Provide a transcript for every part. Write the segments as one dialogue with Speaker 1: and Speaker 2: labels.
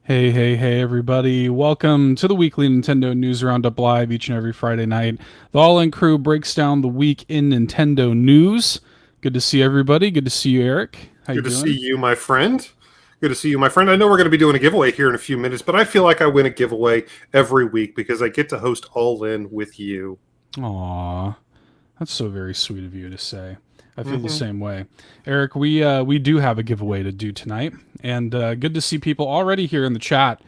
Speaker 1: Hey, hey, hey, everybody. Welcome to the weekly Nintendo News Roundup Live each and every Friday night. The All In Crew breaks down the week in Nintendo news. Good to see everybody. Good to see you, Eric. How you
Speaker 2: Good to see
Speaker 1: doing?
Speaker 2: you, my friend. Good to see you, my friend. I know we're going to be doing a giveaway here in a few minutes, but I feel like I win a giveaway every week because I get to host All In with you.
Speaker 1: Aw, that's so very sweet of you to say. I feel the
Speaker 2: hmm
Speaker 1: same way. Eric, we do have a giveaway to do tonight, and good to see people already here in the chat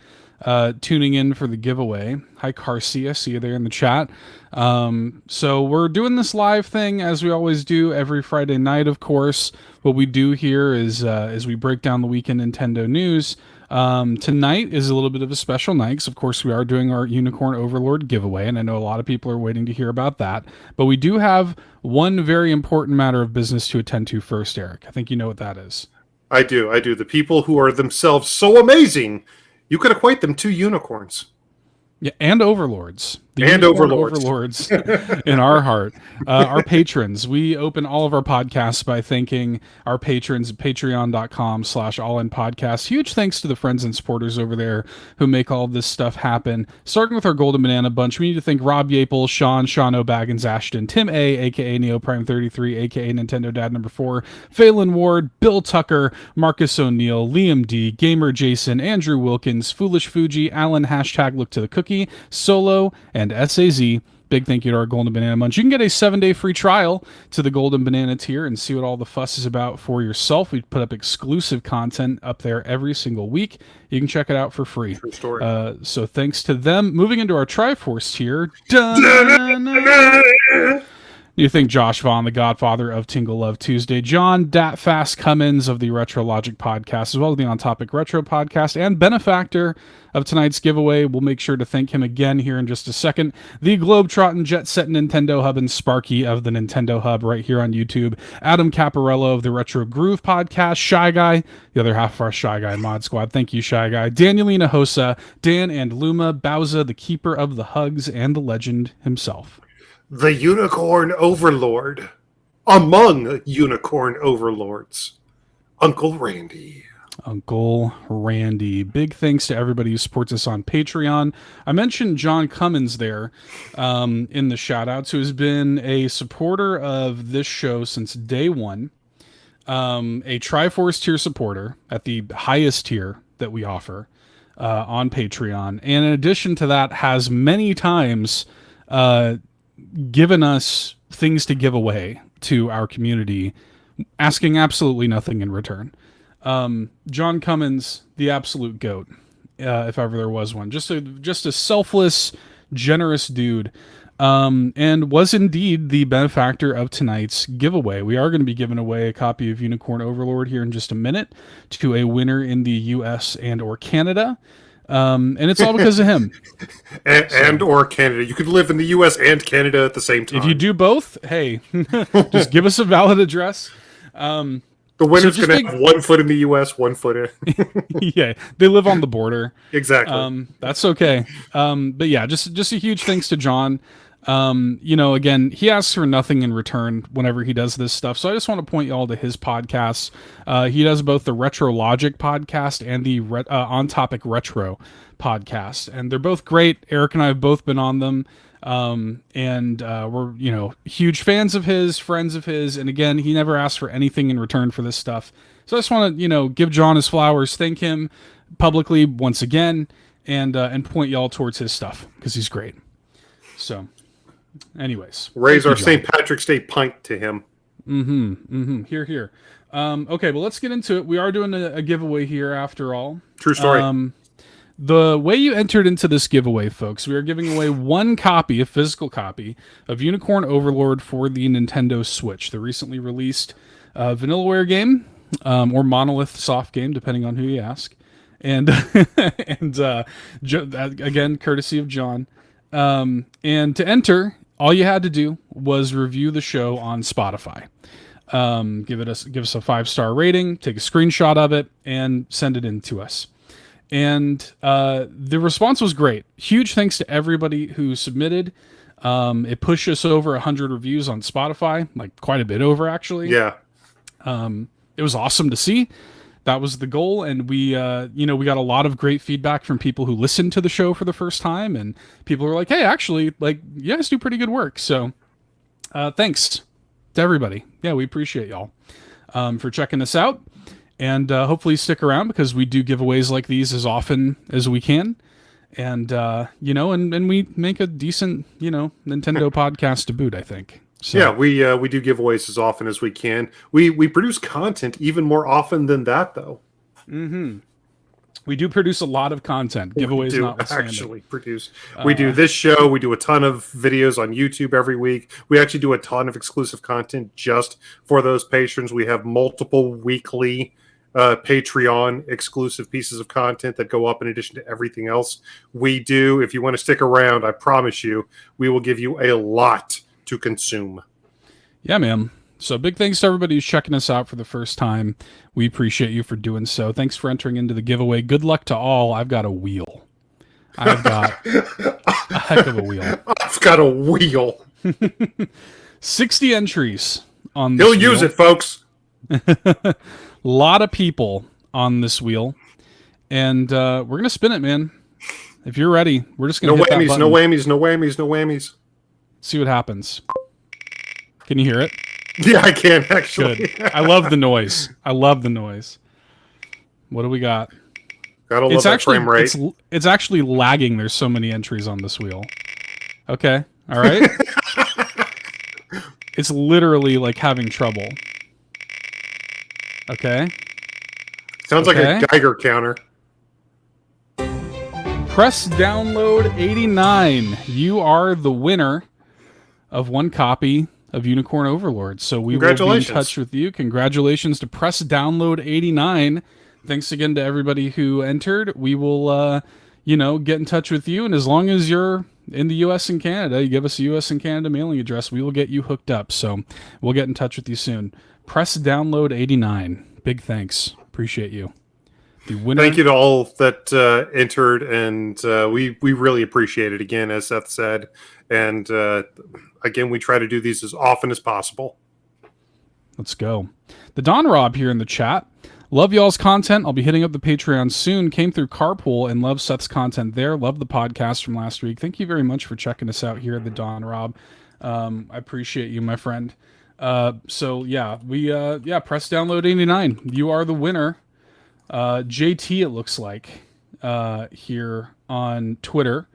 Speaker 1: tuning in for the giveaway. Hi, Carcia. See you there in the chat. So we're doing this live thing as we always do every Friday night, of course. What we do here is we break down the weekend Nintendo news. Tonight is a little bit of a special night because, of course, we are doing our Unicorn Overlord giveaway, and I know a lot of people are waiting to hear about that. But we do have one very important matter of business to attend to first, Eric. I think you know what that is.
Speaker 2: I do. I do. The people who are themselves so amazing, you could equate them to unicorns
Speaker 1: Yeah, and overlords. The
Speaker 2: and
Speaker 1: unicorn
Speaker 2: overlords.
Speaker 1: overlords in our heart. Our patrons. We open all of our podcasts by thanking our patrons at patreon.com/allinpodcast. Huge thanks to the friends and supporters over there who make all of this stuff happen. Starting with our Golden Banana Bunch, we need to thank Rob Yapel, Sean O'Baggins, Ashton, Tim A, aka NeoPrime33, aka Nintendo Dad number 4, Phelan Ward, Bill Tucker, Marcus O'Neill, Liam D, Gamer Jason, Andrew Wilkins, Foolish Fuji, Alan, Look to the Cookie, Solo, and SAZ. Big thank you to our Golden Banana Munch. You can get a 7-day free trial to the Golden Banana tier and see what all the fuss is about for yourself. We put up exclusive content up there every single week. You can check it out for free.
Speaker 2: True story.
Speaker 1: So thanks to them. Moving into our Triforce tier. You think Josh Vaughn, the godfather of Tingle Love Tuesday, John Dat Fast Cummins of the Retro Logic podcast, as well as the On Topic Retro podcast, and benefactor of tonight's giveaway. We'll make sure to thank him again here in just a second. The Globetrotting Jet Set Nintendo Hub and Sparky of the Nintendo Hub right here on YouTube. Adam Caparello of the Retro Groove podcast. Shy Guy, the other half of our Shy Guy mod squad. Thank you, Shy Guy. Danielina Hosa, Dan and Luma, Bowza, the keeper of the hugs, and the legend himself.
Speaker 2: The Unicorn Overlord. Among Unicorn Overlords. Uncle Randy.
Speaker 1: Uncle Randy. Big thanks to everybody who supports us on Patreon. I mentioned John Cummins there in the shout-outs, who has been a supporter of this show since day one, a Triforce tier supporter at the highest tier that we offer on Patreon. And in addition to that, has many times given us things to give away to our community, asking absolutely nothing in return. John Cummins, the absolute goat, if ever there was one. Just a selfless, generous dude, and was indeed the benefactor of tonight's giveaway. We are going to be giving away a copy of Unicorn Overlord here in just a minute to a winner in the U.S. and or Canada. And it's all because of him.
Speaker 2: and or Canada. You could live in the U.S. and Canada at the same time.
Speaker 1: If you do both, hey, just give us a valid address.
Speaker 2: The winner's going to have 1 foot in the U.S., 1 foot in.
Speaker 1: Yeah, they live on the border.
Speaker 2: Exactly.
Speaker 1: That's okay. But yeah, just a huge thanks to John. Again, he asks for nothing in return whenever he does this stuff. So I just want to point you all to his podcasts. He does both the Retro Logic podcast and the On Topic Retro podcast, and they're both great. Eric and I have both been on them. We're huge fans of his, friends of his, and again, he never asks for anything in return for this stuff. So I just want to give John his flowers, thank him publicly once again, and point y'all towards his stuff because he's great. So, anyways,
Speaker 2: raise our St. Patrick's Day pint to him.
Speaker 1: Here, here. Okay, well, let's get into it. We are doing a giveaway here after all.
Speaker 2: True story.
Speaker 1: The way you entered into this giveaway, folks, we are giving away one copy, a physical copy, of Unicorn Overlord for the Nintendo Switch, the recently released Vanillaware game, or Monolith soft game, depending on who you ask. And, again, courtesy of John. And to enter, all you had to do was review the show on Spotify. Give us a 5-star rating, take a screenshot of it, and send it in to us. And the response was great. Huge thanks to everybody who submitted. It pushed us over 100 reviews on Spotify, like quite a bit over, actually.
Speaker 2: Yeah.
Speaker 1: It was awesome to see. that was the goal, and we we got a lot of great feedback from people who listened to the show for the first time, and people were like, hey, actually, like, you guys do pretty good work. So thanks to everybody. Yeah, we appreciate y'all for checking us out, and hopefully stick around, because we do giveaways like these as often as we can. And and we make a decent Nintendo podcast to boot, I think. So,
Speaker 2: yeah, we do giveaways as often as we can. We produce content even more often than that, though.
Speaker 1: we do produce a lot of content. Giveaways notwithstanding.
Speaker 2: Actually produce. We do this show. We do a ton of videos on YouTube every week. We actually do a ton of exclusive content just for those patrons. We have multiple weekly Patreon exclusive pieces of content that go up in addition to everything else we do. If you want to stick around, I promise you, we will give you a lot to consume.
Speaker 1: Yeah, man. So big thanks to everybody who's checking us out for the first time. We appreciate you for doing so. Thanks for entering into the giveaway. Good luck to all. I've got a wheel. I've got a heck of a wheel.
Speaker 2: I've got a wheel.
Speaker 1: 60 entries on this
Speaker 2: He'll use it, folks.
Speaker 1: A lot of people on this wheel. And we're going to spin it, man. If you're ready, we're just going to hit that button.
Speaker 2: No whammies, no whammies, no whammies.
Speaker 1: See what happens. Can you hear it?
Speaker 2: Yeah, I can, actually.
Speaker 1: Good. I love the noise. What do we got?
Speaker 2: Gotta love that frame rate.
Speaker 1: It's actually lagging. There's so many entries on this wheel. Okay. All right. It's literally like having trouble. Okay.
Speaker 2: Sounds like a Geiger counter.
Speaker 1: Press download 89. You are the winner of one copy of Unicorn Overlord. So we will be in touch with you. Congratulations to Press Download 89. Thanks again to everybody who entered. We will, get in touch with you. And as long as you're in the U.S. and Canada, you give us a U.S. and Canada mailing address, we will get you hooked up. So we'll get in touch with you soon. Press Download 89. Big thanks. Appreciate you. The winner.
Speaker 2: Thank you to all that entered, and we really appreciate it again, as Seth said. And again, we try to do these as often as possible.
Speaker 1: Let's go. The Don Rob here in the chat. Love y'all's content. I'll be hitting up the Patreon soon. Came through Carpool and love Seth's content there. Love the podcast from last week. Thank you very much for checking us out here at the Don Rob. I appreciate you, my friend. So yeah, press download 89. You are the winner. JT, it looks like, here on Twitter.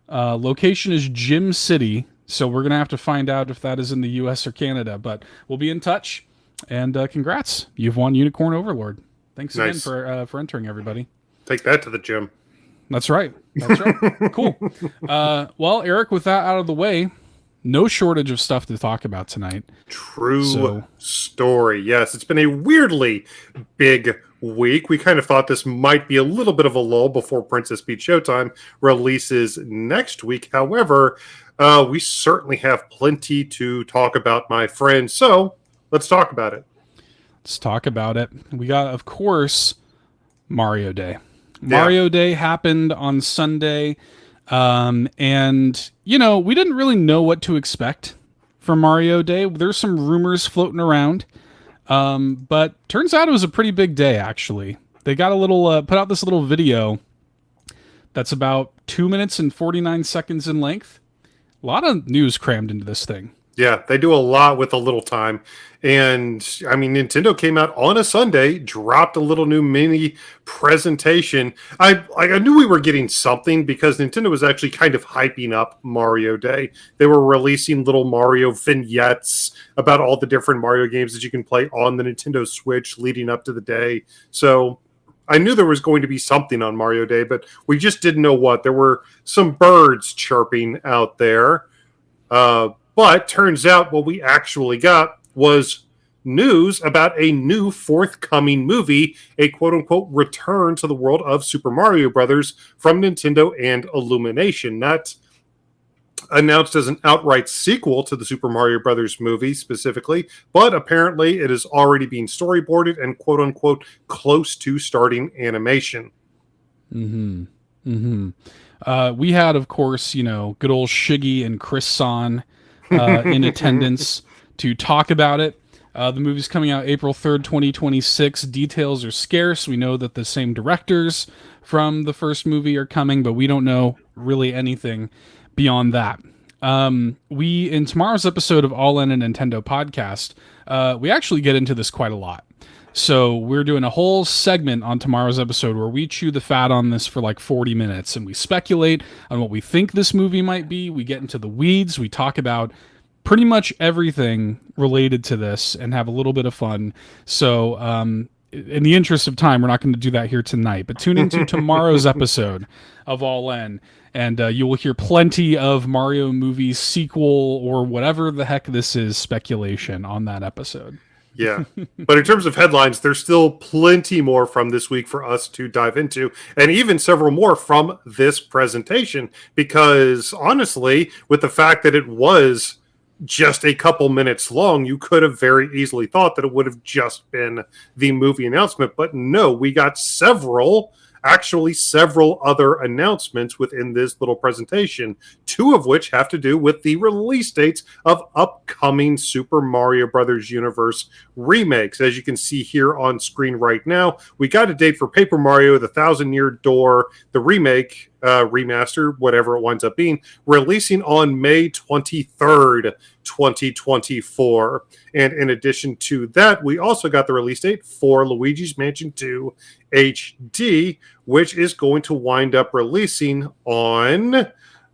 Speaker 1: Location is Gym City, so we're gonna have to find out if that is in the U.S. or Canada. But we'll be in touch. And congrats, you've won Unicorn Overlord. Thanks again for entering, everybody.
Speaker 2: Take that to the gym.
Speaker 1: That's right. Cool. Well, Eric, with that out of the way, no shortage of stuff to talk about tonight.
Speaker 2: True story. Yes, it's been a weirdly big week. We kind of thought this might be a little bit of a lull before Princess Peach Showtime releases next week. However, we certainly have plenty to talk about, my friend. So let's talk about it. We got, of course, Mario Day. Mario Day happened on Sunday. And, we didn't really know what to expect from Mario Day. There's some rumors floating around. But turns out it was a pretty big day, actually. They got a little, put out this little video that's about 2 minutes and 49 seconds in length. A lot of news crammed into this thing. Yeah, they do a lot with a little time. And, I mean, Nintendo came out on a Sunday, dropped a little new mini presentation. I knew we were getting something because Nintendo was actually kind of hyping up Mario Day. They were releasing little Mario vignettes about all the different Mario games that you can play on the Nintendo Switch leading up to the day. So I knew there was going to be something on Mario Day, but we just didn't know what. There were some birds chirping out there. But turns out what we actually got was news about a new forthcoming movie, a quote-unquote return to the world of Super Mario Brothers from Nintendo and Illumination. Not announced as an outright sequel to the Super Mario Brothers movie specifically, but apparently it is already being storyboarded and quote-unquote close to starting animation.
Speaker 1: We had, of course, good old Shiggy and Chris San in attendance to talk about it. The movie's coming out April 3rd, 2026. Details are scarce. We know that the same directors from the first movie are coming, but we don't know really anything beyond that. We in tomorrow's episode of All In a Nintendo podcast, we actually get into this quite a lot. So we're doing a whole segment on tomorrow's episode where we chew the fat on this for like 40 minutes and we speculate on what we think this movie might be. We get into the weeds. We talk about pretty much everything related to this and have a little bit of fun. So, in the interest of time, we're not going to do that here tonight, but tune into tomorrow's episode of All In, and you will hear plenty of Mario movie sequel or whatever the heck this is speculation on that episode.
Speaker 2: Yeah. But in terms of headlines, there's still plenty more from this week for us to dive into, and even several more from this presentation, because honestly, with the fact that it was just a couple minutes long, you could have very easily thought that it would have just been the movie announcement. But no, we got several other announcements within this little presentation, two of which have to do with the release dates of upcoming Super Mario Brothers Universe remakes. As you can see here on screen right now, we got a date for Paper Mario, the Thousand Year Door, the remake, remaster, whatever it winds up being, releasing on May 23rd, 2024. And in addition to that, we also got the release date for Luigi's Mansion 2 HD, which is going to wind up releasing on...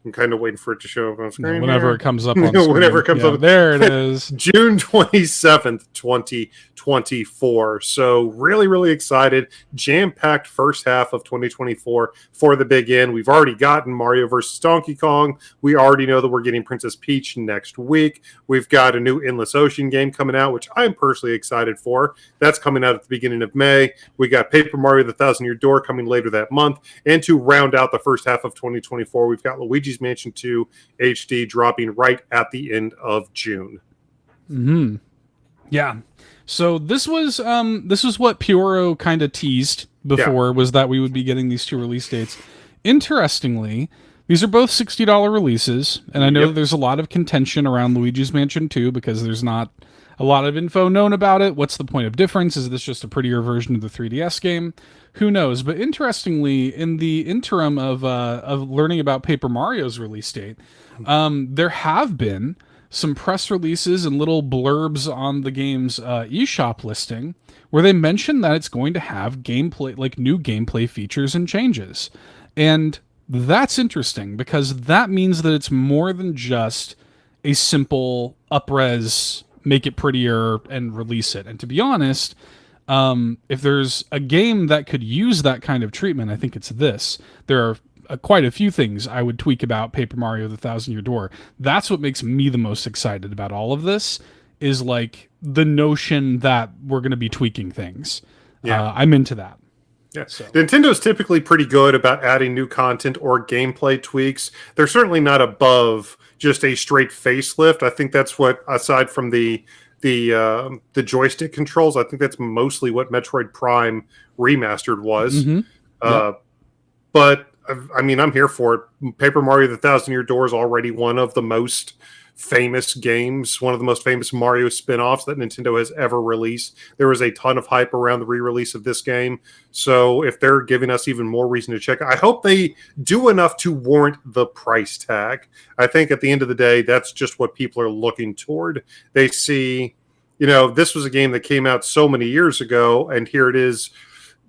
Speaker 2: I'm kind of waiting for it to show up on screen.
Speaker 1: Whenever it comes up on screen.
Speaker 2: Whenever it comes up.
Speaker 1: There it is.
Speaker 2: June 27th, 2024. So really, really excited. Jam-packed first half of 2024 for the big end. We've already gotten Mario vs. Donkey Kong. We already know that we're getting Princess Peach next week. We've got a new Endless Ocean game coming out, which I'm personally excited for. That's coming out at the beginning of May. We got Paper Mario, the Thousand Year Door coming later that month. And to round out the first half of 2024, we've got Luigi's Mansion 2 HD dropping right at the end of June.
Speaker 1: Mm-hmm. Yeah. So this was what Puro kind of teased before, was that we would be getting these two release dates. Interestingly, these are both $60 releases, and I know there's a lot of contention around Luigi's Mansion 2 because there's not a lot of info known about it. What's the point of difference? Is this just a prettier version of the 3DS game? Who knows? But interestingly, in the interim of learning about Paper Mario's release date, there have been some press releases and little blurbs on the game's eShop listing where they mention that it's going to have gameplay, like new gameplay features and changes. And that's interesting because that means that it's more than just a simple upres, make it prettier and release it. And to be honest, if there's a game that could use that kind of treatment, I think it's this. There are quite a few things I would tweak about Paper Mario the Thousand Year Door. That's what makes me the most excited about all of this, is like the notion that we're going to be tweaking things. Yeah. I'm into that.
Speaker 2: Yeah. So. Nintendo's typically pretty good about adding new content or gameplay tweaks. They're certainly not above just a straight facelift. I think that's what, aside from the joystick controls, I think that's mostly what Metroid Prime Remastered was. Mm-hmm. But I mean, I'm here for it. Paper Mario the Thousand Year Door is already one of the most famous games, one of the most famous Mario spin-offs that Nintendo has ever released. There was a ton of hype around the re-release of this game. So if they're giving us even more reason to check, I hope they do enough to warrant the price tag. I think at the end of the day, that's just what people are looking toward. They see, this was a game that came out so many years ago, and here it is.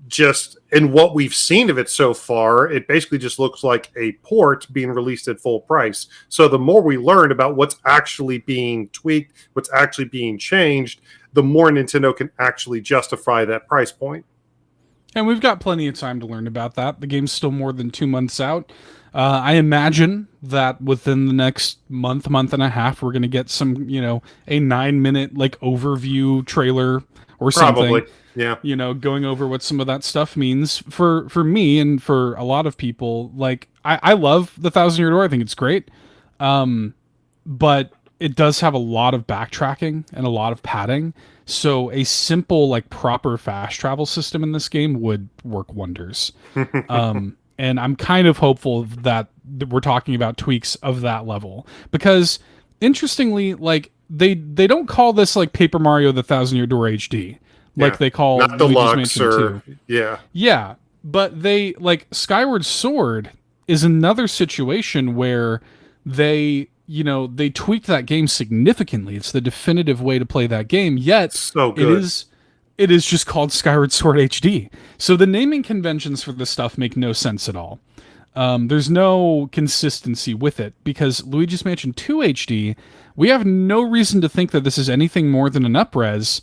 Speaker 2: Just in what we've seen of it so far, it basically just looks like a port being released at full price. So the more we learn about what's actually being tweaked, what's actually being changed, the more Nintendo can actually justify that price point.
Speaker 1: And we've got plenty of time to learn about that. The game's still more than 2 months out. I imagine that within the next month and a half, we're going to get some, a 9-minute like overview trailer or something. Probably.
Speaker 2: Yeah.
Speaker 1: Going over what some of that stuff means for me and for a lot of people. Like, I love the Thousand Year Door. I think it's great. But it does have a lot of backtracking and a lot of padding. So a simple, like, proper fast travel system in this game would work wonders. And I'm kind of hopeful that we're talking about tweaks of that level. Because, interestingly, like, they don't call this like Paper Mario: The Thousand Year Door HD, like
Speaker 2: Yeah.
Speaker 1: they call
Speaker 2: Not
Speaker 1: Luigi's
Speaker 2: deluxe
Speaker 1: Mansion
Speaker 2: or
Speaker 1: 2.
Speaker 2: yeah.
Speaker 1: Yeah, but they like Skyward Sword is another situation where they tweaked that game significantly. It's the definitive way to play that game, yet
Speaker 2: So
Speaker 1: it
Speaker 2: good.
Speaker 1: is it is just called Skyward Sword HD. So the naming conventions for this stuff make no sense at all. There's no consistency with it because Luigi's Mansion 2 HD, we have no reason to think that this is anything more than an upres,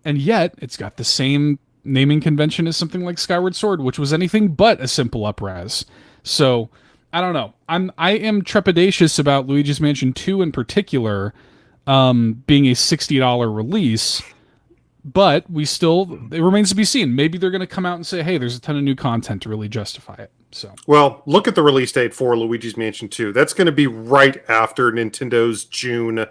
Speaker 1: and yet it's got the same naming convention as something like Skyward Sword, which was anything but a simple upres. So I don't know. I am trepidatious about Luigi's Mansion 2 in particular, being a $60 release. But it remains to be seen. Maybe they're going to come out and say, hey, there's a ton of new content to really justify it. So,
Speaker 2: Well, look at the release date for Luigi's Mansion 2. That's going to be right after Nintendo's June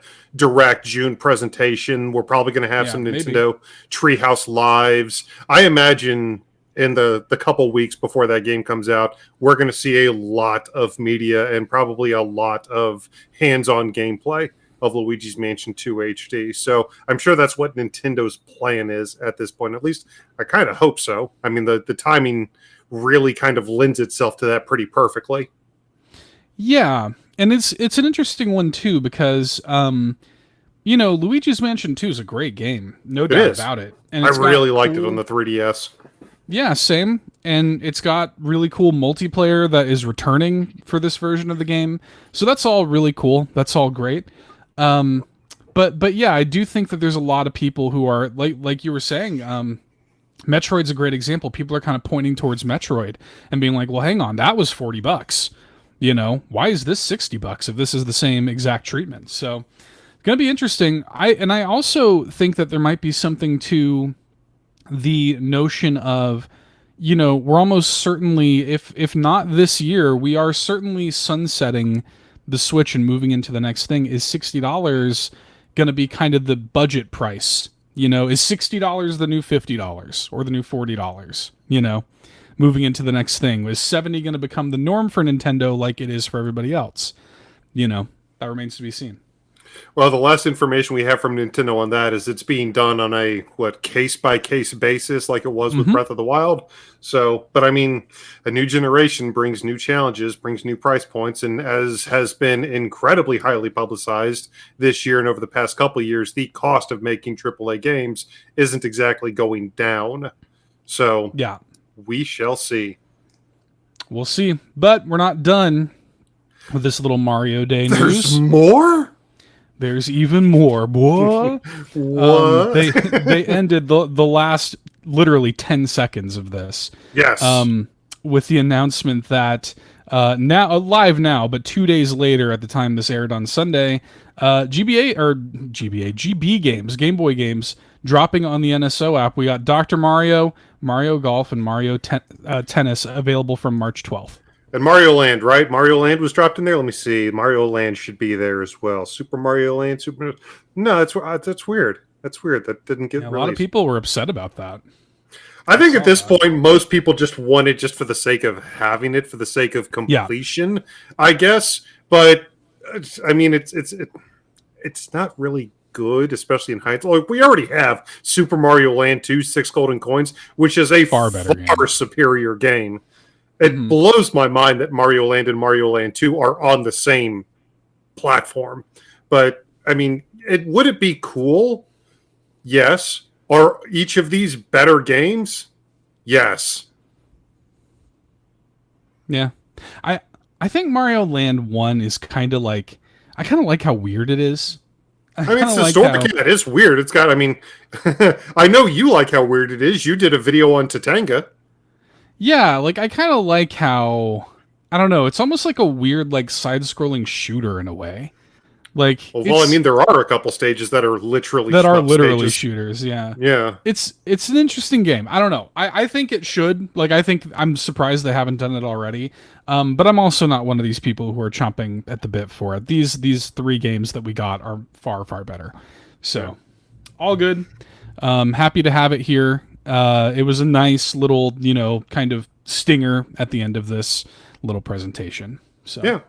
Speaker 2: presentation. We're probably going to have some
Speaker 1: maybe.
Speaker 2: Nintendo Treehouse Lives. I imagine in the couple weeks before that game comes out, we're going to see a lot of media and probably a lot of hands-on gameplay of Luigi's Mansion 2 HD. So I'm sure that's what Nintendo's plan is at this point. At least I kind of hope so. I mean, the timing really kind of lends itself to that pretty perfectly.
Speaker 1: Yeah, and it's an interesting one too because Luigi's Mansion 2 is a great game, no doubt about it. And
Speaker 2: I really liked it on the 3DS.
Speaker 1: Yeah, same. And it's got really cool multiplayer that is returning for this version of the game. So that's all really cool. That's all great. But yeah, I do think that there's a lot of people who are like you were saying, Metroid's a great example. People are kind of pointing towards Metroid and being like, well, hang on, that was $40. Why is this $60 if this is the same exact treatment? So it's gonna be interesting. I also think that there might be something to the notion of, we're almost certainly, if not this year, we are certainly sunsetting the Switch and moving into the next thing. Is $60 going to be kind of the budget price? Is $60 the new $50 or the new $40? Moving into the next thing. Is 70 going to become the norm for Nintendo like it is for everybody else? That remains to be seen.
Speaker 2: Well, the last information we have from Nintendo on that is it's being done on a case by case basis, like it was with Breath of the Wild. So, but I mean, a new generation brings new challenges, brings new price points, and as has been incredibly highly publicized this year and over the past couple of years, the cost of making AAA games isn't exactly going down. So,
Speaker 1: yeah,
Speaker 2: we shall see.
Speaker 1: We'll see, but we're not done with this little Mario Day news.
Speaker 2: There's more.
Speaker 1: There's even more, boy.
Speaker 2: What?
Speaker 1: They ended the last literally 10 seconds of this.
Speaker 2: Yes.
Speaker 1: With the announcement that now live now, but 2 days later at the time this aired on Sunday, GB games, Game Boy games dropping on the NSO app. We got Dr. Mario, Mario Golf, and Mario Tennis available from March 12th.
Speaker 2: And Mario Land, right? Mario Land was dropped in there. Let me see. Mario Land should be there as well. Super Mario Land, No, that's weird. That's weird. That didn't get released.
Speaker 1: A lot of people were upset about that.
Speaker 2: I think at this point, most people just want it just for the sake of having it, for the sake of completion, I guess. But I mean, it's not really good, especially in hindsight. Like, we already have Super Mario Land 2, 6 Golden Coins, which is a far superior game. It blows my mind that Mario Land and Mario Land 2 are on the same platform. But, I mean, would it be cool? Yes. Are each of these better games? Yes.
Speaker 1: Yeah. I think Mario Land 1 is kind of like... I kind of like how weird it is.
Speaker 2: I mean, it's historic. It is weird. It's got... I mean, I know you like how weird it is. You did a video on Tatanga.
Speaker 1: Yeah, like I kind of like how, I don't know, it's almost like a weird like side-scrolling shooter in a way. Like,
Speaker 2: well, I mean, there are a couple stages that are literally
Speaker 1: shooters. Yeah,
Speaker 2: yeah.
Speaker 1: It's an interesting game. I don't know. I think it should. Like, I think I'm surprised they haven't done it already. But I'm also not one of these people who are chomping at the bit for it. These 3 games that we got are far better. So, all good. Happy to have it here. It was a nice little, kind of stinger at the end of this little presentation. So
Speaker 2: yeah.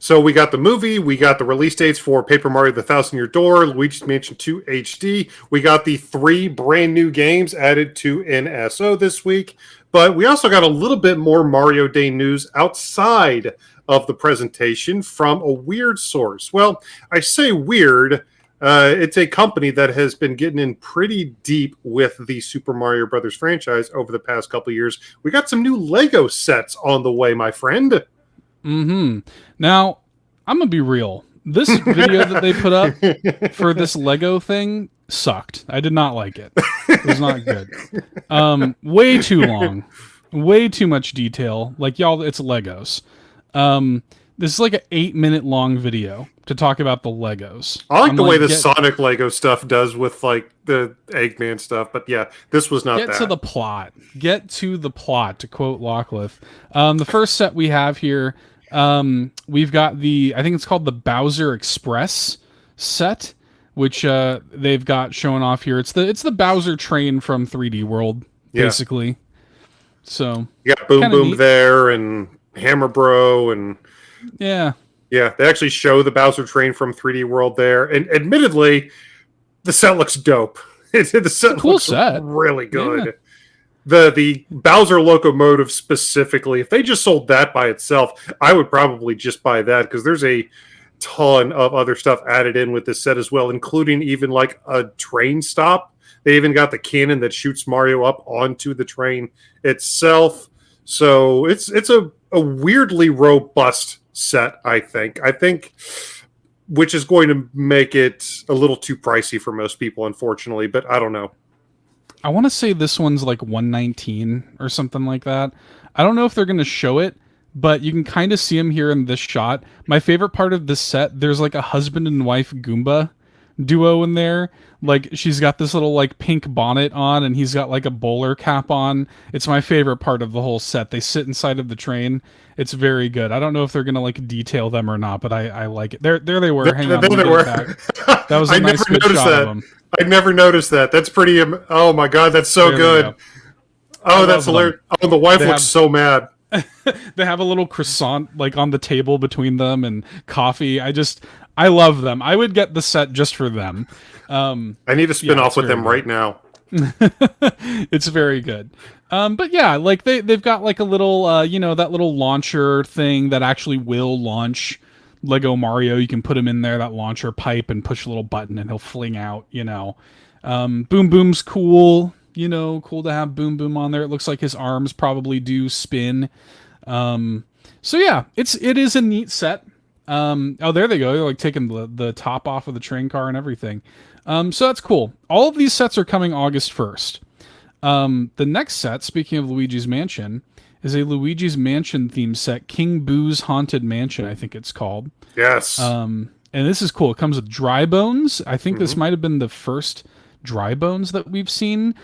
Speaker 2: So we got the movie, we got the release dates for Paper Mario: The Thousand Year Door, Luigi's Mansion 2 HD. We got the 3 brand new games added to NSO this week. But we also got a little bit more Mario Day news outside of the presentation from a weird source. Well, I say weird. It's a company that has been getting in pretty deep with the Super Mario Brothers franchise over the past couple of years. We got some new Lego sets on the way, my friend.
Speaker 1: Now, I'm gonna be real. This video that they put up for this Lego thing sucked. I did not like it. It was not good. Way too long. Way too much detail. Like, y'all, it's Legos. This is like an 8-minute long video to talk about the Legos.
Speaker 2: I like the way the Sonic Lego stuff does with like the Eggman stuff, but yeah, this was not that.
Speaker 1: Get to the plot. Get to the plot, to quote Lockliff. The first set we have here, we've got I think it's called the Bowser Express set, which they've got showing off here. It's the Bowser train from 3D World, basically. Yeah. So
Speaker 2: you got Boom Boom neat there, and Hammer Bro, and
Speaker 1: yeah,
Speaker 2: they actually show the Bowser train from 3D World there. And admittedly, the set looks dope. The set
Speaker 1: cool
Speaker 2: looks
Speaker 1: set.
Speaker 2: Really good. Yeah. The Bowser locomotive specifically, if they just sold that by itself, I would probably just buy that, because there's a ton of other stuff added in with this set as well, including even like a train stop. They even got the cannon that shoots Mario up onto the train itself. So it's a weirdly robust set, I think, which is going to make it a little too pricey for most people, unfortunately, but I don't know.
Speaker 1: I want to say this one's like $119 or something like that. I don't know if they're going to show it, but you can kind of see him here in this shot. My favorite part of this set, there's like a husband and wife Goomba duo in there. Like, she's got this little like pink bonnet on, and he's got like a bowler cap on. It's my favorite part of the whole set. They sit inside of the train. It's very good. I don't know if they're gonna like detail them or not, but I like it. There they were. Hang on,
Speaker 2: there they were.
Speaker 1: That was a nice good shot of them.
Speaker 2: I never noticed that. That's pretty. Oh my god, that's so good. Oh, that's hilarious. Oh, the wife looks so mad.
Speaker 1: They have a little croissant like on the table between them and coffee. I love them. I would get the set just for them.
Speaker 2: I need to spin off with them right now.
Speaker 1: It's very good. But yeah, like they've got like a little, that little launcher thing that actually will launch Lego Mario. You can put him in there, that launcher pipe, and push a little button and he'll fling out, Boom Boom's cool. Cool to have Boom Boom on there. It looks like his arms probably do spin. So yeah, it is a neat set. Oh, there they go. They're like taking the top off of the train car and everything. So that's cool. All of these sets are coming August 1st. The next set, speaking of Luigi's Mansion, is a Luigi's Mansion themed set, King Boo's Haunted Mansion, I think it's called.
Speaker 2: Yes.
Speaker 1: And this is cool. It comes with dry bones. I think this might have been the first dry bones that we've seen.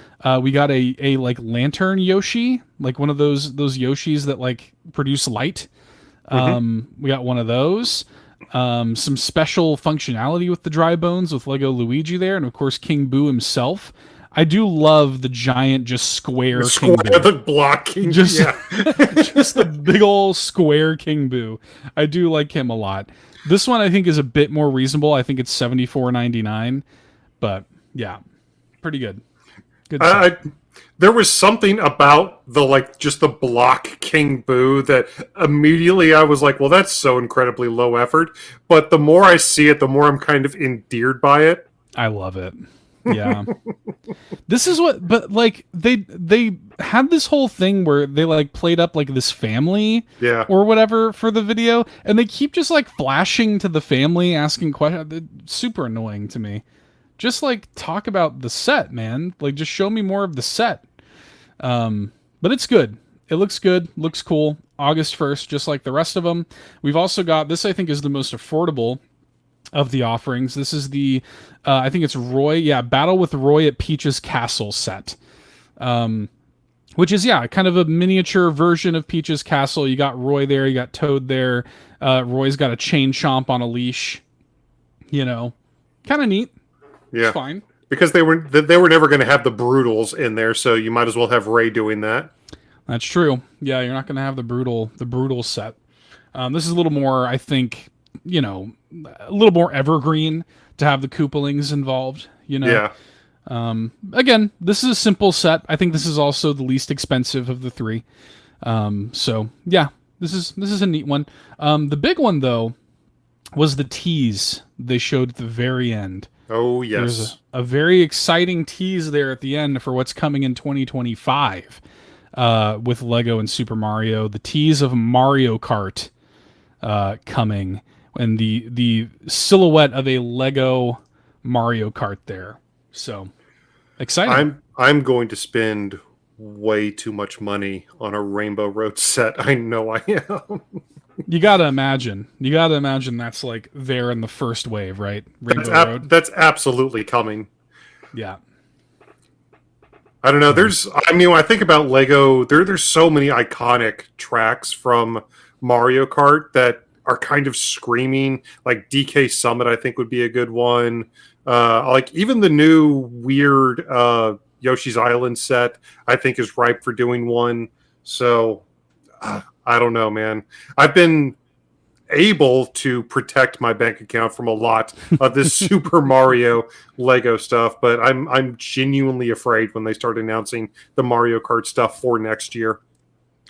Speaker 1: We got a like lantern Yoshi, like one of those Yoshis that like produce light. We got one of those. Some special functionality with the dry bones with Lego Luigi there, and of course King Boo himself. I do love the giant, just square King Boo.
Speaker 2: The block King,
Speaker 1: just the big old square King Boo. I do like him a lot. This one I think is a bit more reasonable. I think it's $74.99, but yeah, pretty good. Good stuff.
Speaker 2: There was something about just the block King Boo that immediately I was like, well, that's so incredibly low effort. But the more I see it, the more I'm kind of endeared by it.
Speaker 1: I love it. Yeah. This is but like they had this whole thing where they like played up like this family or whatever for the video, and they keep just like flashing to the family asking questions. It's super annoying to me. Just like talk about the set, man. Like just show me more of the set. But it's good. It looks good. Looks cool. August 1st, just like the rest of them. We've also got this. I think is the most affordable of the offerings. This is the I think it's Roy. Yeah, Battle with Roy at Peach's Castle set. Which is kind of a miniature version of Peach's Castle. You got Roy there. You got Toad there. Roy's got a chain chomp on a leash. Kind of neat.
Speaker 2: Yeah,
Speaker 1: it's fine.
Speaker 2: Because they were never going to have the Brutals in there, so you might as well have Ray doing that.
Speaker 1: That's true. Yeah, you're not going to have the brutal set. This is a little more, I think, you know, a little more evergreen to have the Koopalings involved.
Speaker 2: Yeah.
Speaker 1: Again, this is a simple set. I think this is also the least expensive of the three. So yeah, this is a neat one. The big one though was the tease they showed at the very end.
Speaker 2: Oh,
Speaker 1: There's
Speaker 2: yes.
Speaker 1: a very exciting tease there at the end for what's coming in 2025 with Lego and Super Mario. The tease of Mario Kart coming, and the silhouette of a Lego Mario Kart there. So exciting.
Speaker 2: I'm going to spend way too much money on a Rainbow Road set. I know I am.
Speaker 1: You gotta imagine. You gotta imagine that's like there in the first wave, right? Rainbow Road.
Speaker 2: That's absolutely coming.
Speaker 1: Yeah.
Speaker 2: I don't know. I mean, when I think about Lego, there's so many iconic tracks from Mario Kart that are kind of screaming. Like DK Summit, I think would be a good one. Like even the new weird Yoshi's Island set, I think is ripe for doing one. So I don't know, man. I've been able to protect my bank account from a lot of this Super Mario Lego stuff, but I'm genuinely afraid when they start announcing the Mario Kart stuff for next year.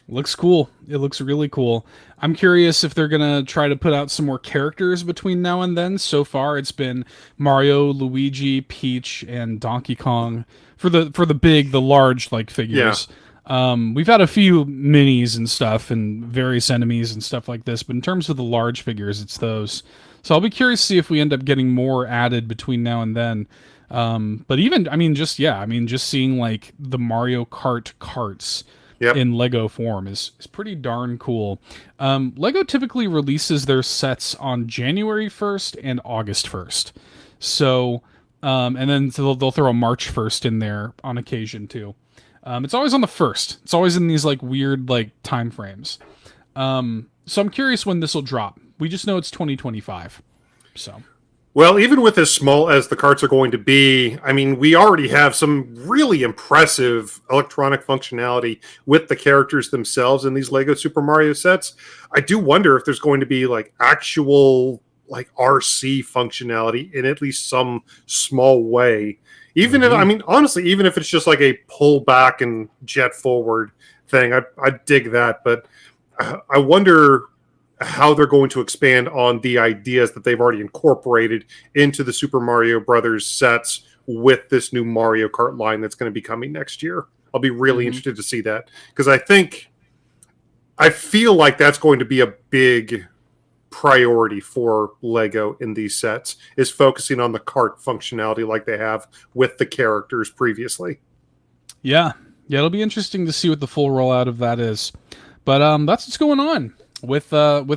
Speaker 1: Looks cool. It looks really cool. I'm curious if they're gonna try to put out some more characters between now and then. So far, it's been Mario, Luigi, Peach, and Donkey Kong for the large like figures. We've had a few minis and stuff, and various enemies and stuff like this. But in terms of the large figures, it's those. So I'll be curious to see if we end up getting more added between now and then. But even, I mean, just seeing like the Mario Kart carts
Speaker 2: Yep.
Speaker 1: in Lego form is pretty darn cool. Lego typically releases their sets on January 1st and August 1st. So, and then they'll throw a March 1st in there on occasion too. It's always on the 1st. It's always in these like weird like time frames. So I'm curious when this will drop. We just know it's 2025. So.
Speaker 2: Well, even with as small as the carts are going to be, I mean, we already have some really impressive electronic functionality with the characters themselves in these Lego Super Mario sets. I do wonder if there's going to be like actual like RC functionality in at least some small way. Even if, I mean, honestly, even if it's just like a pull back and jet forward thing, I dig that. But I wonder how they're going to expand on the ideas that they've already incorporated into the Super Mario Brothers sets with this new Mario Kart line that's going to be coming next year. I'll be really interested to see that, because I feel like that's going to be a big priority for Lego in these sets, is focusing on the kart functionality like they have with the characters previously.
Speaker 1: Yeah, it'll be interesting to see what the full rollout of that is. But that's what's going on with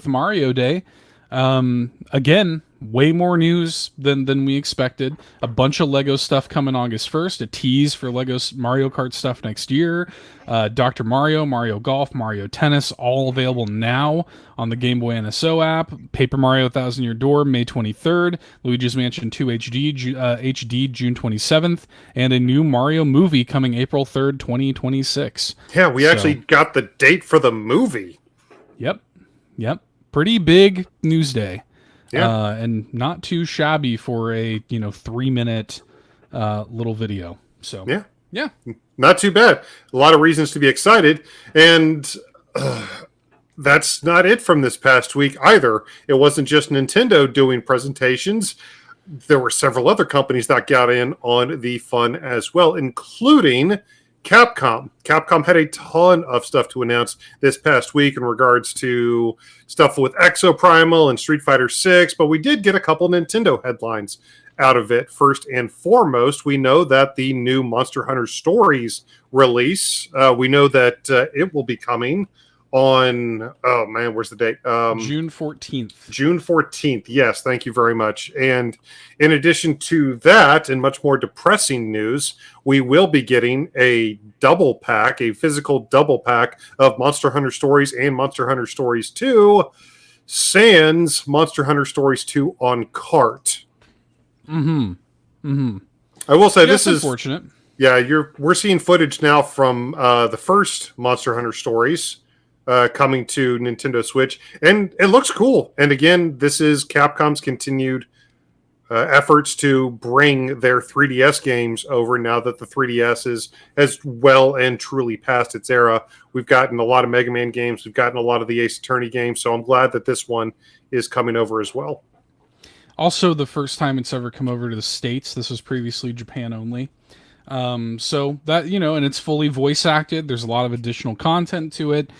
Speaker 1: Mario Day. Again, way more news than we expected. A bunch of Lego stuff coming August 1st. A tease for Lego Mario Kart stuff next year. Dr. Mario, Mario Golf, Mario Tennis, all available now on the Game Boy NSO app. Paper Mario Thousand Year Door, May 23rd. Luigi's Mansion 2 HD, June 27th. And a new Mario movie coming April 3rd, 2026.
Speaker 2: Yeah, we actually got the date for the movie.
Speaker 1: Yep. Pretty big news day.
Speaker 2: Yeah.
Speaker 1: And not too shabby for a 3-minute little video. So yeah,
Speaker 2: not too bad. A lot of reasons to be excited, and that's not it from this past week either. It wasn't just Nintendo doing presentations. There were several other companies that got in on the fun as well, including Capcom. Capcom had a ton of stuff to announce this past week in regards to stuff with Exoprimal and Street Fighter 6, but we did get a couple Nintendo headlines out of it. First and foremost, we know that the new Monster Hunter Stories release, we know that it will be coming on, oh man, where's the date?
Speaker 1: June 14th.
Speaker 2: June 14th. Yes, thank you very much. And in addition to that, and much more depressing news, we will be getting a double pack, a physical double pack of Monster Hunter Stories and Monster Hunter Stories 2, sans Monster Hunter Stories 2 on cart. I will say this is
Speaker 1: unfortunate.
Speaker 2: Yeah, we're seeing footage now from the first Monster Hunter Stories. coming to Nintendo Switch, and it looks cool. And again, this is Capcom's continued efforts to bring their 3DS games over now that the 3DS is as well and truly past its era. We've gotten a lot of Mega Man games. We've gotten a lot of the Ace Attorney games. So I'm glad that this one is coming over as well.
Speaker 1: Also, the first time it's ever come over to the States. This was previously Japan only. So that, and it's fully voice acted. There's a lot of additional content to it.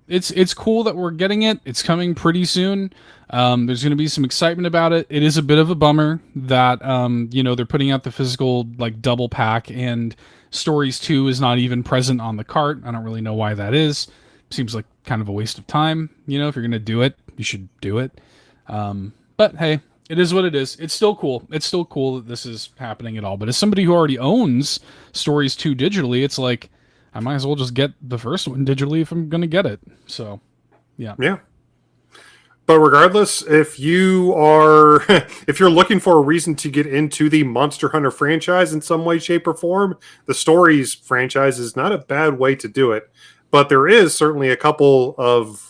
Speaker 1: It's cool that we're getting it. It's coming pretty soon. There's going to be some excitement about it. It is a bit of a bummer that, they're putting out the physical like double pack, and Stories 2 is not even present on the cart. I don't really know why that is. Seems like kind of a waste of time. If you're going to do it, you should do it. But hey, it is what it is. It's still cool. It's still cool that this is happening at all. But as somebody who already owns Stories 2 digitally, it's like, I might as well just get the first one digitally if I'm going to get it. So, yeah.
Speaker 2: Yeah. But regardless, if you're looking for a reason to get into the Monster Hunter franchise in some way, shape, or form, the Stories franchise is not a bad way to do it. But there is certainly a couple of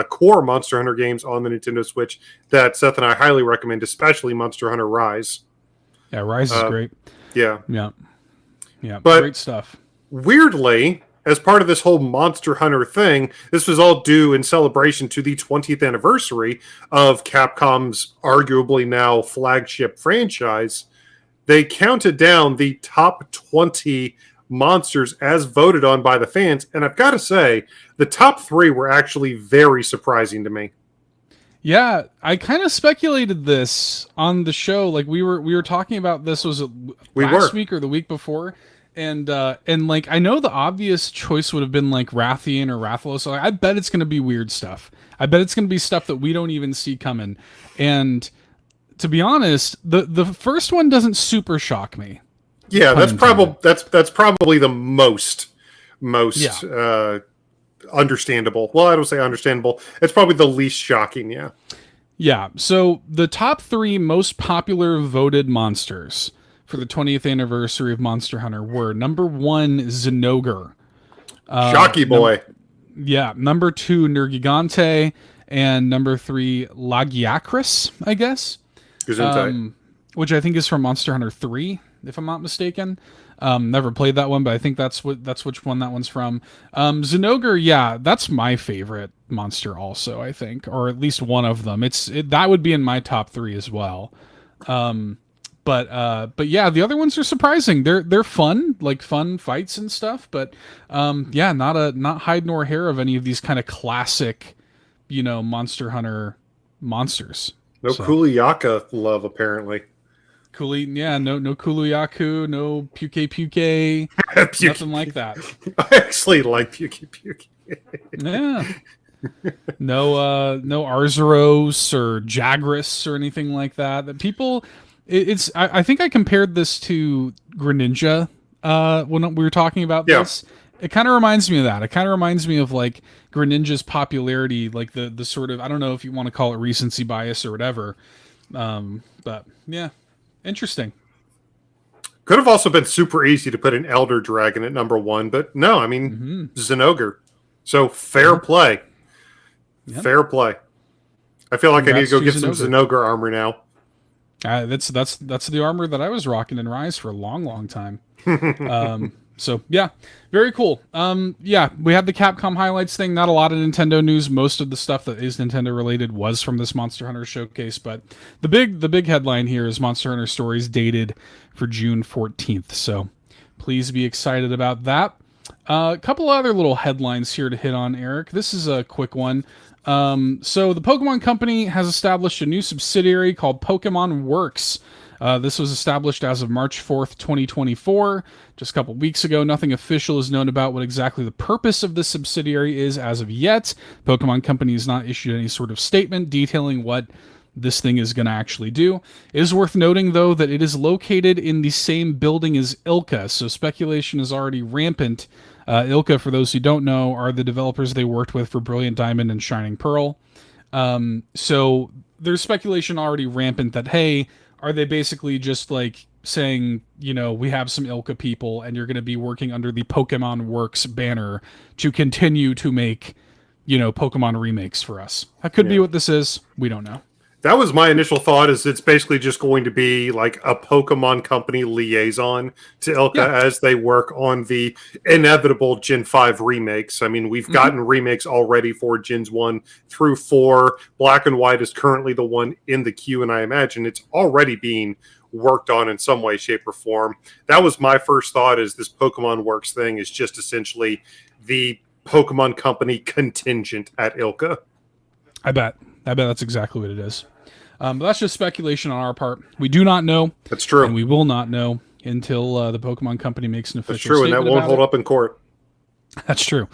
Speaker 2: core Monster Hunter games on the Nintendo Switch that Seth and I highly recommend, especially Monster Hunter Rise.
Speaker 1: Yeah, Rise is great.
Speaker 2: Yeah.
Speaker 1: But great stuff.
Speaker 2: Weirdly, as part of this whole Monster Hunter thing, this was all due in celebration to the 20th anniversary of Capcom's arguably now flagship franchise. They counted down the top 20 monsters as voted on by the fans, and I've got to say the top 3 were actually very surprising to me.
Speaker 1: Yeah, I kind of speculated this on the show. Like we were talking about this, was it last week or the week before, and like I know the obvious choice would have been like Rathian or Rathalos. So I bet it's going to be weird stuff. I bet it's going to be stuff that we don't even see coming. And to be honest, the first one doesn't super shock me.
Speaker 2: Yeah, that's probably the most understandable. Well, I don't say understandable. It's probably the least shocking. Yeah.
Speaker 1: Yeah. So the top 3 most popular voted monsters for the 20th anniversary of Monster Hunter were number 1, Zinogre.
Speaker 2: Shocky boy.
Speaker 1: Number 2, Nergigante, and number 3, Lagiacrus, I guess. Which I think is from Monster Hunter 3. If I'm not mistaken. Never played that one, but I think that's which one that one's from. Zinogre, yeah, that's my favorite monster also, I think, or at least one of them. That would be in my top 3 as well. But yeah, the other ones are surprising. They're fun, like fun fights and stuff, but yeah, not hide nor hair of any of these kind of classic, Monster Hunter monsters.
Speaker 2: No Kuliyaka love apparently.
Speaker 1: No Kuluyaku, no Puke, nothing like that.
Speaker 2: I actually like Puke.
Speaker 1: Yeah. No Arzuros or Jagras or anything like that. That people, I think I compared this to Greninja when we were talking about this. It kind of reminds me of that. It kind of reminds me of like Greninja's popularity, like the sort of, I don't know if you want to call it recency bias or whatever. But yeah. Interesting.
Speaker 2: Could have also been super easy to put an Elder Dragon at number 1, but no, I mean, Zinogre. So fair play. Yep. Fair play. I feel like I need to go get some Zinogre armor now.
Speaker 1: That's the armor that I was rocking in Rise for a long, long time. So yeah, very cool. Yeah, we had the Capcom highlights thing. Not a lot of Nintendo news. Most of the stuff that is Nintendo related was from this Monster Hunter showcase. But the big headline here is Monster Hunter Stories dated for June 14th. So please be excited about that. A couple other little headlines here to hit on, Eric. This is a quick one. So the Pokemon Company has established a new subsidiary called Pokemon Works. This was established as of March 4th, 2024, just a couple weeks ago. Nothing official is known about what exactly the purpose of this subsidiary is as of yet. Pokemon Company has not issued any sort of statement detailing what this thing is going to actually do. It is worth noting, though, that it is located in the same building as ILCA, so speculation is already rampant. ILCA, for those who don't know, are the developers they worked with for Brilliant Diamond and Shining Pearl. So there's speculation already rampant that, hey, are they basically just like saying, we have some ILCA people and you're going to be working under the Pokemon Works banner to continue to make Pokemon remakes for us. That could be what this is. We don't know.
Speaker 2: That was my initial thought, is it's basically just going to be like a Pokemon Company liaison to Ilka as they work on the inevitable Gen 5 remakes. I mean, we've gotten remakes already for Gens 1 through 4. Black and White is currently the one in the queue, and I imagine it's already being worked on in some way, shape, or form. That was my first thought, is this Pokemon Works thing is just essentially the Pokemon Company contingent at Ilka.
Speaker 1: I bet that's exactly what it is. But that's just speculation on our part. We do not know.
Speaker 2: That's true.
Speaker 1: And we will not know until the Pokemon Company makes an official
Speaker 2: statement. That's true, and that won't hold up in court.
Speaker 1: That's true.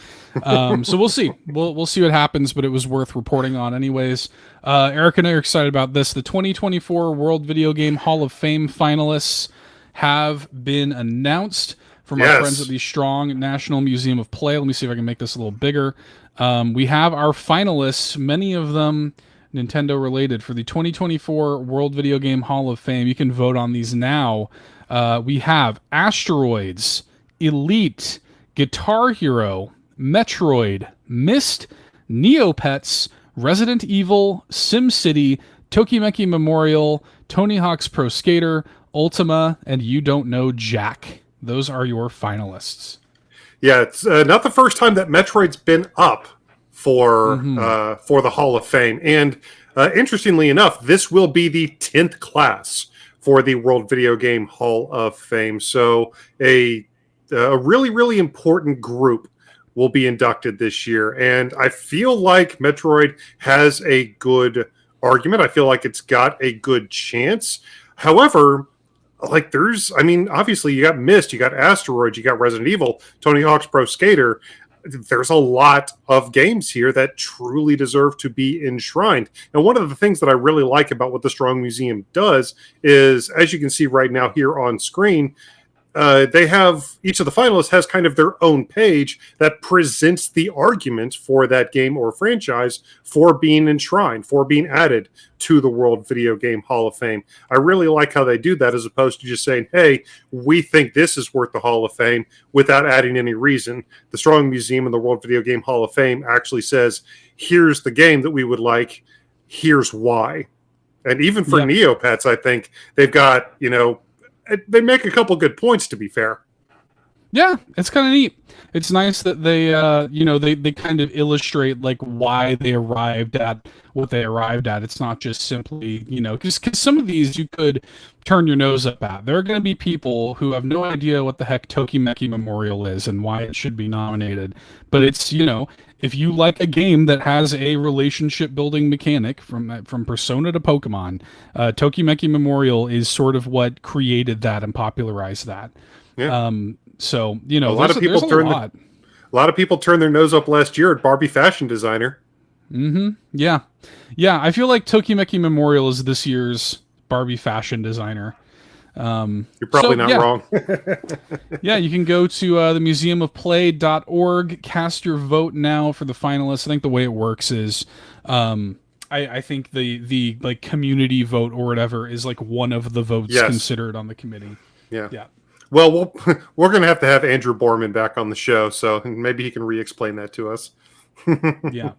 Speaker 1: So we'll see. We'll see what happens, but it was worth reporting on anyways. Eric and I are excited about this. The 2024 World Video Game Hall of Fame finalists have been announced from our friends at the Strong National Museum of Play. Let me see if I can make this a little bigger. We have our finalists, many of them Nintendo related, for the 2024 World Video Game Hall of Fame. You can vote on these now. We have Asteroids, Elite, Guitar Hero, Metroid, Myst, Neopets, Resident Evil, SimCity, Tokimeki Memorial, Tony Hawk's Pro Skater, Ultima, and You Don't Know Jack. Those are your finalists.
Speaker 2: Yeah, it's not the first time that Metroid's been up for the Hall of Fame. And interestingly enough, this will be the 10th class for the World Video Game Hall of Fame. So a really, really important group will be inducted this year. And I feel like Metroid has a good argument. I feel like it's got a good chance. However, obviously you got Myst, you got Asteroids, you got Resident Evil, Tony Hawk's Pro Skater. There's a lot of games here that truly deserve to be enshrined. And one of the things that I really like about what the Strong Museum does is, as you can see right now here on screen, they have, each of the finalists has kind of their own page that presents the argument for that game or franchise for being enshrined, for being added to the World Video Game Hall of Fame. I really like how they do that, as opposed to just saying, hey, we think this is worth the Hall of Fame without adding any reason. The Strong Museum and the World Video Game Hall of Fame actually says, here's the game that we would like, here's why. And even for Neopets, I think they've got, they make a couple good points, to be fair.
Speaker 1: Yeah, it's kind of neat. It's nice that they, they kind of illustrate like why they arrived at what they arrived at. It's not just simply, because some of these you could turn your nose up at. There are going to be people who have no idea what the heck Tokimeki Memorial is and why it should be nominated. But it's, if you like a game that has a relationship building mechanic from Persona to Pokemon, Tokimeki Memorial is sort of what created that and popularized that. Yeah. So, a lot of people
Speaker 2: turned their nose up last year at Barbie Fashion Designer.
Speaker 1: Yeah. I feel like Tokimeki Memorial is this year's Barbie Fashion Designer.
Speaker 2: You're probably not wrong.
Speaker 1: Yeah, you can go to the museumofplay.org, cast your vote now for the finalists. I think the way it works is, I think the like community vote or whatever is like one of the votes considered on the committee. Yeah.
Speaker 2: Well, we're going to have Andrew Borman back on the show, so maybe he can re-explain that to us.
Speaker 1: Yeah.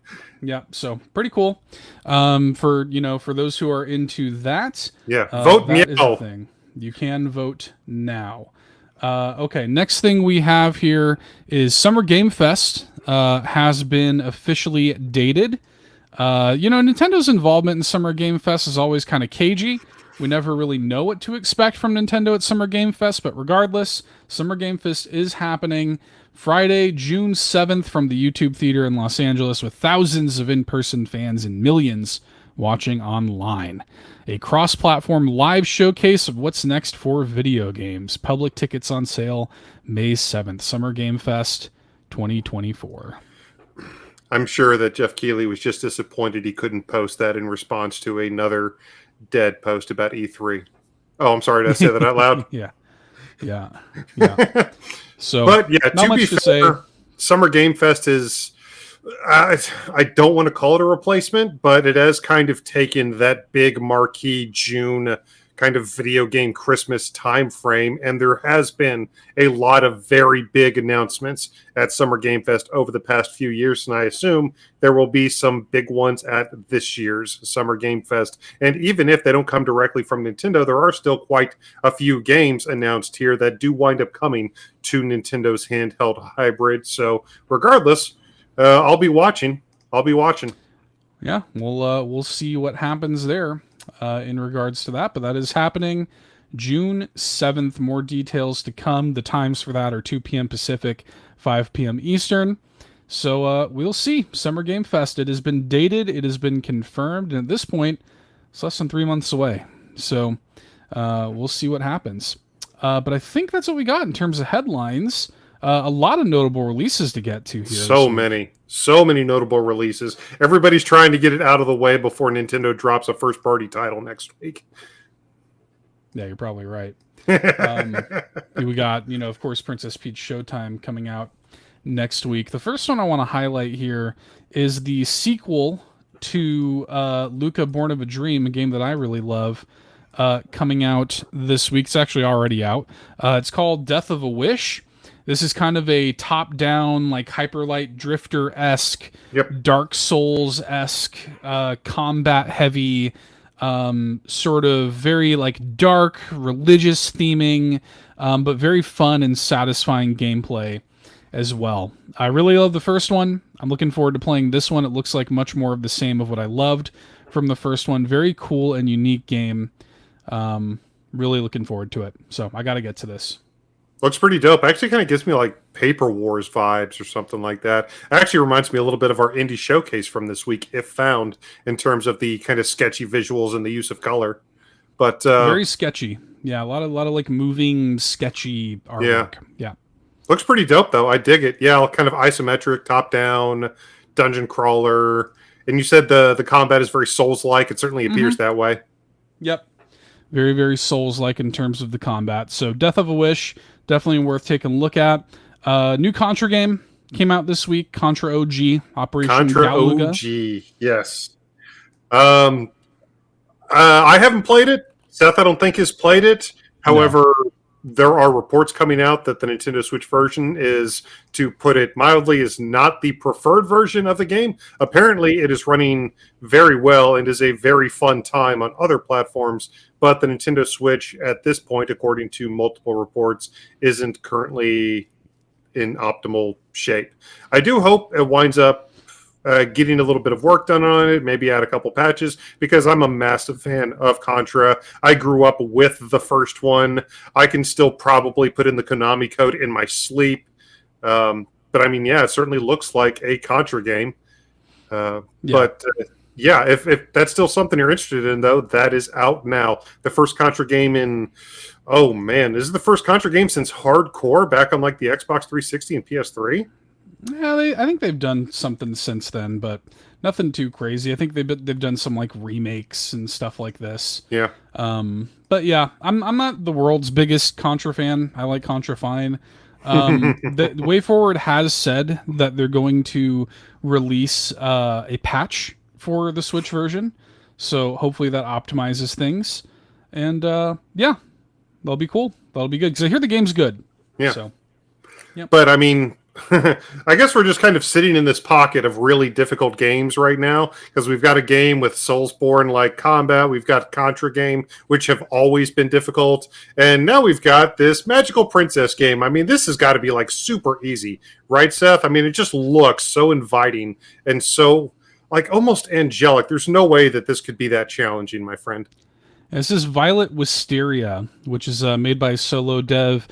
Speaker 1: So pretty cool. For those who are into that.
Speaker 2: Yeah. Vote
Speaker 1: that is the thing. You can vote now. Okay. Next thing we have here is Summer Game Fest has been officially dated. Nintendo's involvement in Summer Game Fest is always kind of cagey. We never really know what to expect from Nintendo at Summer Game Fest, but regardless, Summer Game Fest is happening Friday, June 7th from the YouTube Theater in Los Angeles, with thousands of in-person fans and millions watching online. A cross-platform live showcase of what's next for video games. Public tickets on sale May 7th. Summer Game Fest 2024.
Speaker 2: I'm sure that Jeff Keighley was just disappointed he couldn't post that in response to another dead post about E3. Oh, I'm sorry, did I say that out loud?
Speaker 1: Yeah. So,
Speaker 2: but yeah,
Speaker 1: not much to say.
Speaker 2: Summer Game Fest is, I don't want to call it a replacement, but it has kind of taken that big marquee June kind of video game Christmas time frame, and there has been a lot of very big announcements at Summer Game Fest over the past few years, and I assume there will be some big ones at this year's Summer Game Fest. And even if they don't come directly from Nintendo, there are still quite a few games announced here that do wind up coming to Nintendo's handheld hybrid. So regardless, I'll be watching.
Speaker 1: Yeah, we'll see what happens there in regards to that. But that is happening June 7th. More details to come. The times for that are 2 p.m. Pacific, 5 p.m. Eastern. So we'll see. Summer Game Fest. It has been dated. It has been confirmed. And at this point, it's less than 3 months away. So we'll see what happens. But I think that's what we got in terms of headlines. A lot of notable releases to get to here.
Speaker 2: So many notable releases. Everybody's trying to get it out of the way before Nintendo drops a first-party title next week.
Speaker 1: Yeah, you're probably right. We got, of course, Princess Peach Showtime coming out next week. The first one I want to highlight here is the sequel to Luca Born of a Dream, a game that I really love, coming out this week. It's actually already out. It's called Death of a Wish. This is kind of a top-down, like Hyperlight Drifter-esque, Dark Souls-esque, combat-heavy, sort of very like dark, religious theming, but very fun and satisfying gameplay as well. I really love the first one. I'm looking forward to playing this one. It looks like much more of the same of what I loved from the first one. Very cool and unique game. Really looking forward to it. So I got to get to this.
Speaker 2: Looks pretty dope. Actually kind of gives me like Paper Wars vibes or something like that. Actually reminds me a little bit of our indie showcase from this week, if found, in terms of the kind of sketchy visuals and the use of color. But
Speaker 1: very sketchy. Yeah, a lot of like moving sketchy artwork. Yeah.
Speaker 2: Looks pretty dope though. I dig it. Yeah, kind of isometric, top down, dungeon crawler. And you said the combat is very Souls-like. It certainly appears that way.
Speaker 1: Yep. Very, very Souls-like in terms of the combat. So Death of a Wish, definitely worth taking a look at. New Contra game came out this week. Contra OG, Operation Galuga.
Speaker 2: OG, yes. I haven't played it. Seth, I don't think, has played it. However, there are reports coming out that the Nintendo Switch version is, to put it mildly, is not the preferred version of the game. Apparently, it is running very well and is a very fun time on other platforms, but the Nintendo Switch, at this point, according to multiple reports, isn't currently in optimal shape. I do hope it winds up getting a little bit of work done on it, maybe add a couple patches, because I'm a massive fan of Contra. I grew up with the first one. I can still probably put in the Konami code in my sleep. But I mean, yeah, it certainly looks like a Contra game. But if that's still something you're interested in, though, that is out now. The first Contra game in, this is the first Contra game since Hardcore back on like the Xbox 360 and PS3.
Speaker 1: Yeah, I think they've done something since then, but nothing too crazy. I think they've done some like remakes and stuff like this.
Speaker 2: Yeah.
Speaker 1: But yeah, I'm not the world's biggest Contra fan. I like Contra fine. The Way Forward has said that they're going to release a patch for the Switch version, so hopefully that optimizes things. And that'll be cool. That'll be good because I hear the game's good.
Speaker 2: Yeah.
Speaker 1: So, yep.
Speaker 2: But I mean, I guess we're just kind of sitting in this pocket of really difficult games right now because we've got a game with Soulsborne-like combat. We've got Contra game, which have always been difficult. And now we've got this Magical Princess game. I mean, this has got to be like super easy, right, Seth? I mean, it just looks so inviting and so like almost angelic. There's no way that this could be that challenging, my friend.
Speaker 1: This is Violet Wisteria, which is made by Solo Dev.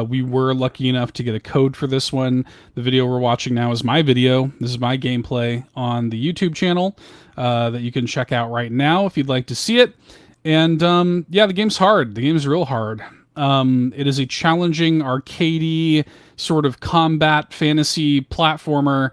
Speaker 1: We were lucky enough to get a code for this one. The video we're watching now is my video. This is my gameplay on the YouTube channel that you can check out right now if you'd like to see it. And the game's hard. The game's real hard. It is a challenging, arcadey sort of combat fantasy platformer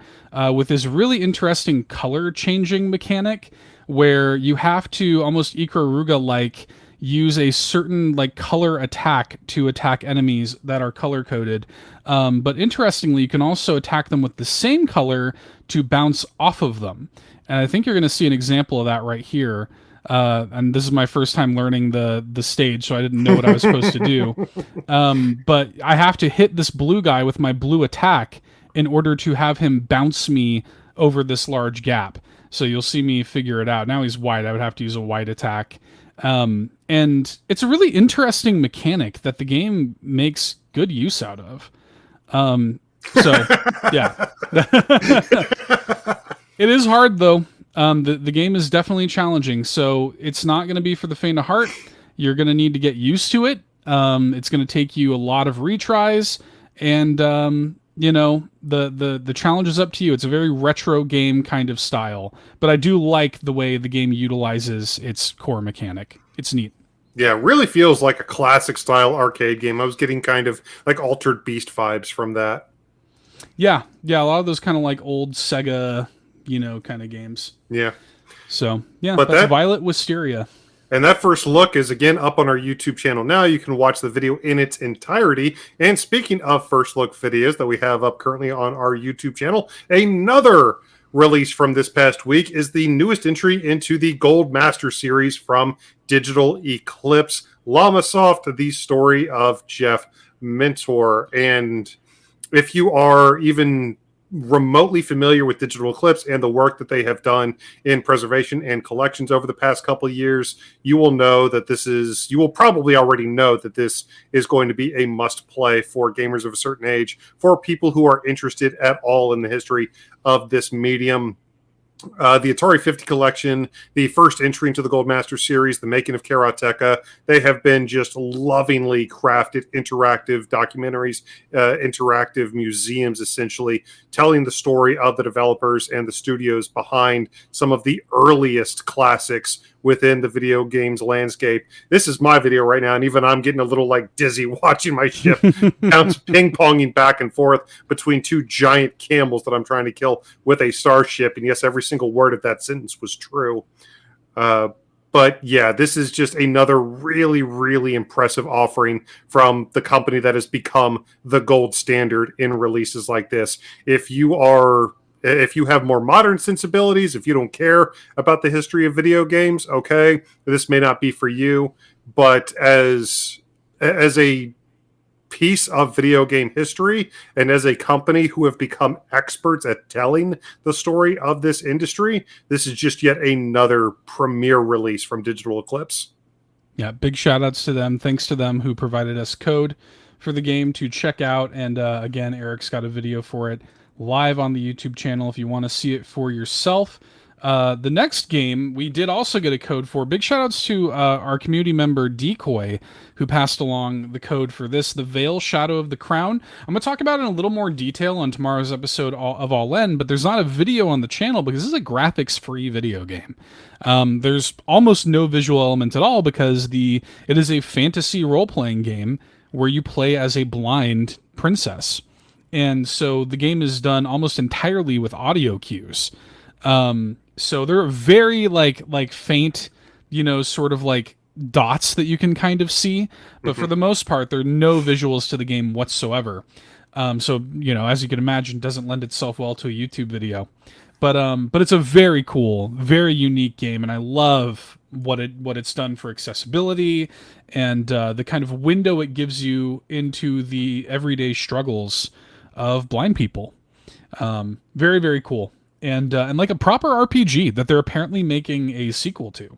Speaker 1: with this really interesting color changing mechanic where you have to almost Ikaruga-like use a certain like color attack to attack enemies that are color coded. But interestingly, you can also attack them with the same color to bounce off of them. And I think you're going to see an example of that right here. and this is my first time learning the stage, so I didn't know what I was supposed to do. But I have to hit this blue guy with my blue attack in order to have him bounce me over this large gap. So you'll see me figure it out. Now he's white. I would have to use a white attack. And it's a really interesting mechanic that the game makes good use out of. So yeah, it is hard though. The game is definitely challenging, so it's not going to be for the faint of heart. You're going to need to get used to it. It's going to take you a lot of retries, and the challenge is up to you. It's a very retro game kind of style, but I do like the way the game utilizes its core mechanic. It's neat.
Speaker 2: Yeah, it really feels like a classic style arcade game. I was getting kind of like Altered Beast vibes from that.
Speaker 1: Yeah, a lot of those kind of like old Sega, kind of games.
Speaker 2: Yeah.
Speaker 1: So yeah,
Speaker 2: but
Speaker 1: that's Violet Wisteria.
Speaker 2: And that first look is again up on our YouTube channel now. You can watch the video in its entirety. And speaking of first look videos that we have up currently on our YouTube channel, another release from this past week is the newest entry into the Gold Master series from Digital Eclipse, Llamasoft, the story of Jeff Mentor. And if you are even remotely familiar with Digital Eclipse and the work that they have done in preservation and collections over the past couple of years, you will know that you will probably already know that this is going to be a must play for gamers of a certain age, for people who are interested at all in the history of this medium. The Atari 50 collection, the first entry into the Gold Master series, the making of Karateka, they have been just lovingly crafted interactive documentaries, interactive museums, essentially telling the story of the developers and the studios behind some of the earliest classics within the video games landscape. This is my video right now, and even I'm getting a little like dizzy watching my ship bounce ping-ponging back and forth between two giant camels that I'm trying to kill with a starship. And yes, every single word of that sentence was true. But yeah, this is just another really, really impressive offering from the company that has become the gold standard in releases like this. If you have more modern sensibilities, if you don't care about the history of video games, okay, this may not be for you. But as a piece of video game history and as a company who have become experts at telling the story of this industry, this is just yet another premier release from Digital Eclipse.
Speaker 1: Yeah, big shout outs to them. Thanks to them who provided us code for the game to check out. And again, Eric's got a video for it live on the YouTube channel if you want to see it for yourself. The next game we did also get a code for. Big shout outs to our community member Decoy, who passed along the code for this, the Veil Shadow of the Crown. I'm going to talk about it in a little more detail on tomorrow's episode of All In, but there's not a video on the channel because this is a graphics-free video game. There's almost no visual element at all because it is a fantasy role-playing game where you play as a blind princess. And so the game is done almost entirely with audio cues. So they're very like faint, sort of like dots that you can kind of see. But for the most part, there are no visuals to the game whatsoever. So, as you can imagine, doesn't lend itself well to a YouTube video. But it's a very cool, very unique game, and I love what it's done for accessibility and the kind of window it gives you into the everyday struggles of blind people. Very, very cool. And like a proper RPG that they're apparently making a sequel to.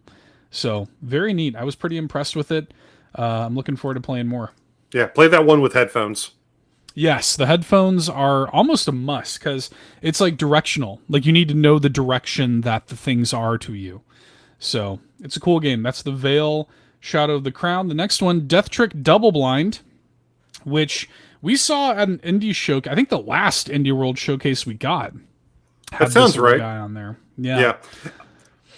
Speaker 1: So very neat. I was pretty impressed with it. I'm looking forward to playing more.
Speaker 2: Yeah, play that one with headphones.
Speaker 1: Yes, the headphones are almost a must because it's like directional. Like you need to know the direction that the things are to you. So it's a cool game. That's the Veil Shadow of the Crown. The next one, Death Trick Double Blind, which we saw at an indie show. I think the last Indie World Showcase we got.
Speaker 2: That sounds right.
Speaker 1: Guy on there. Yeah.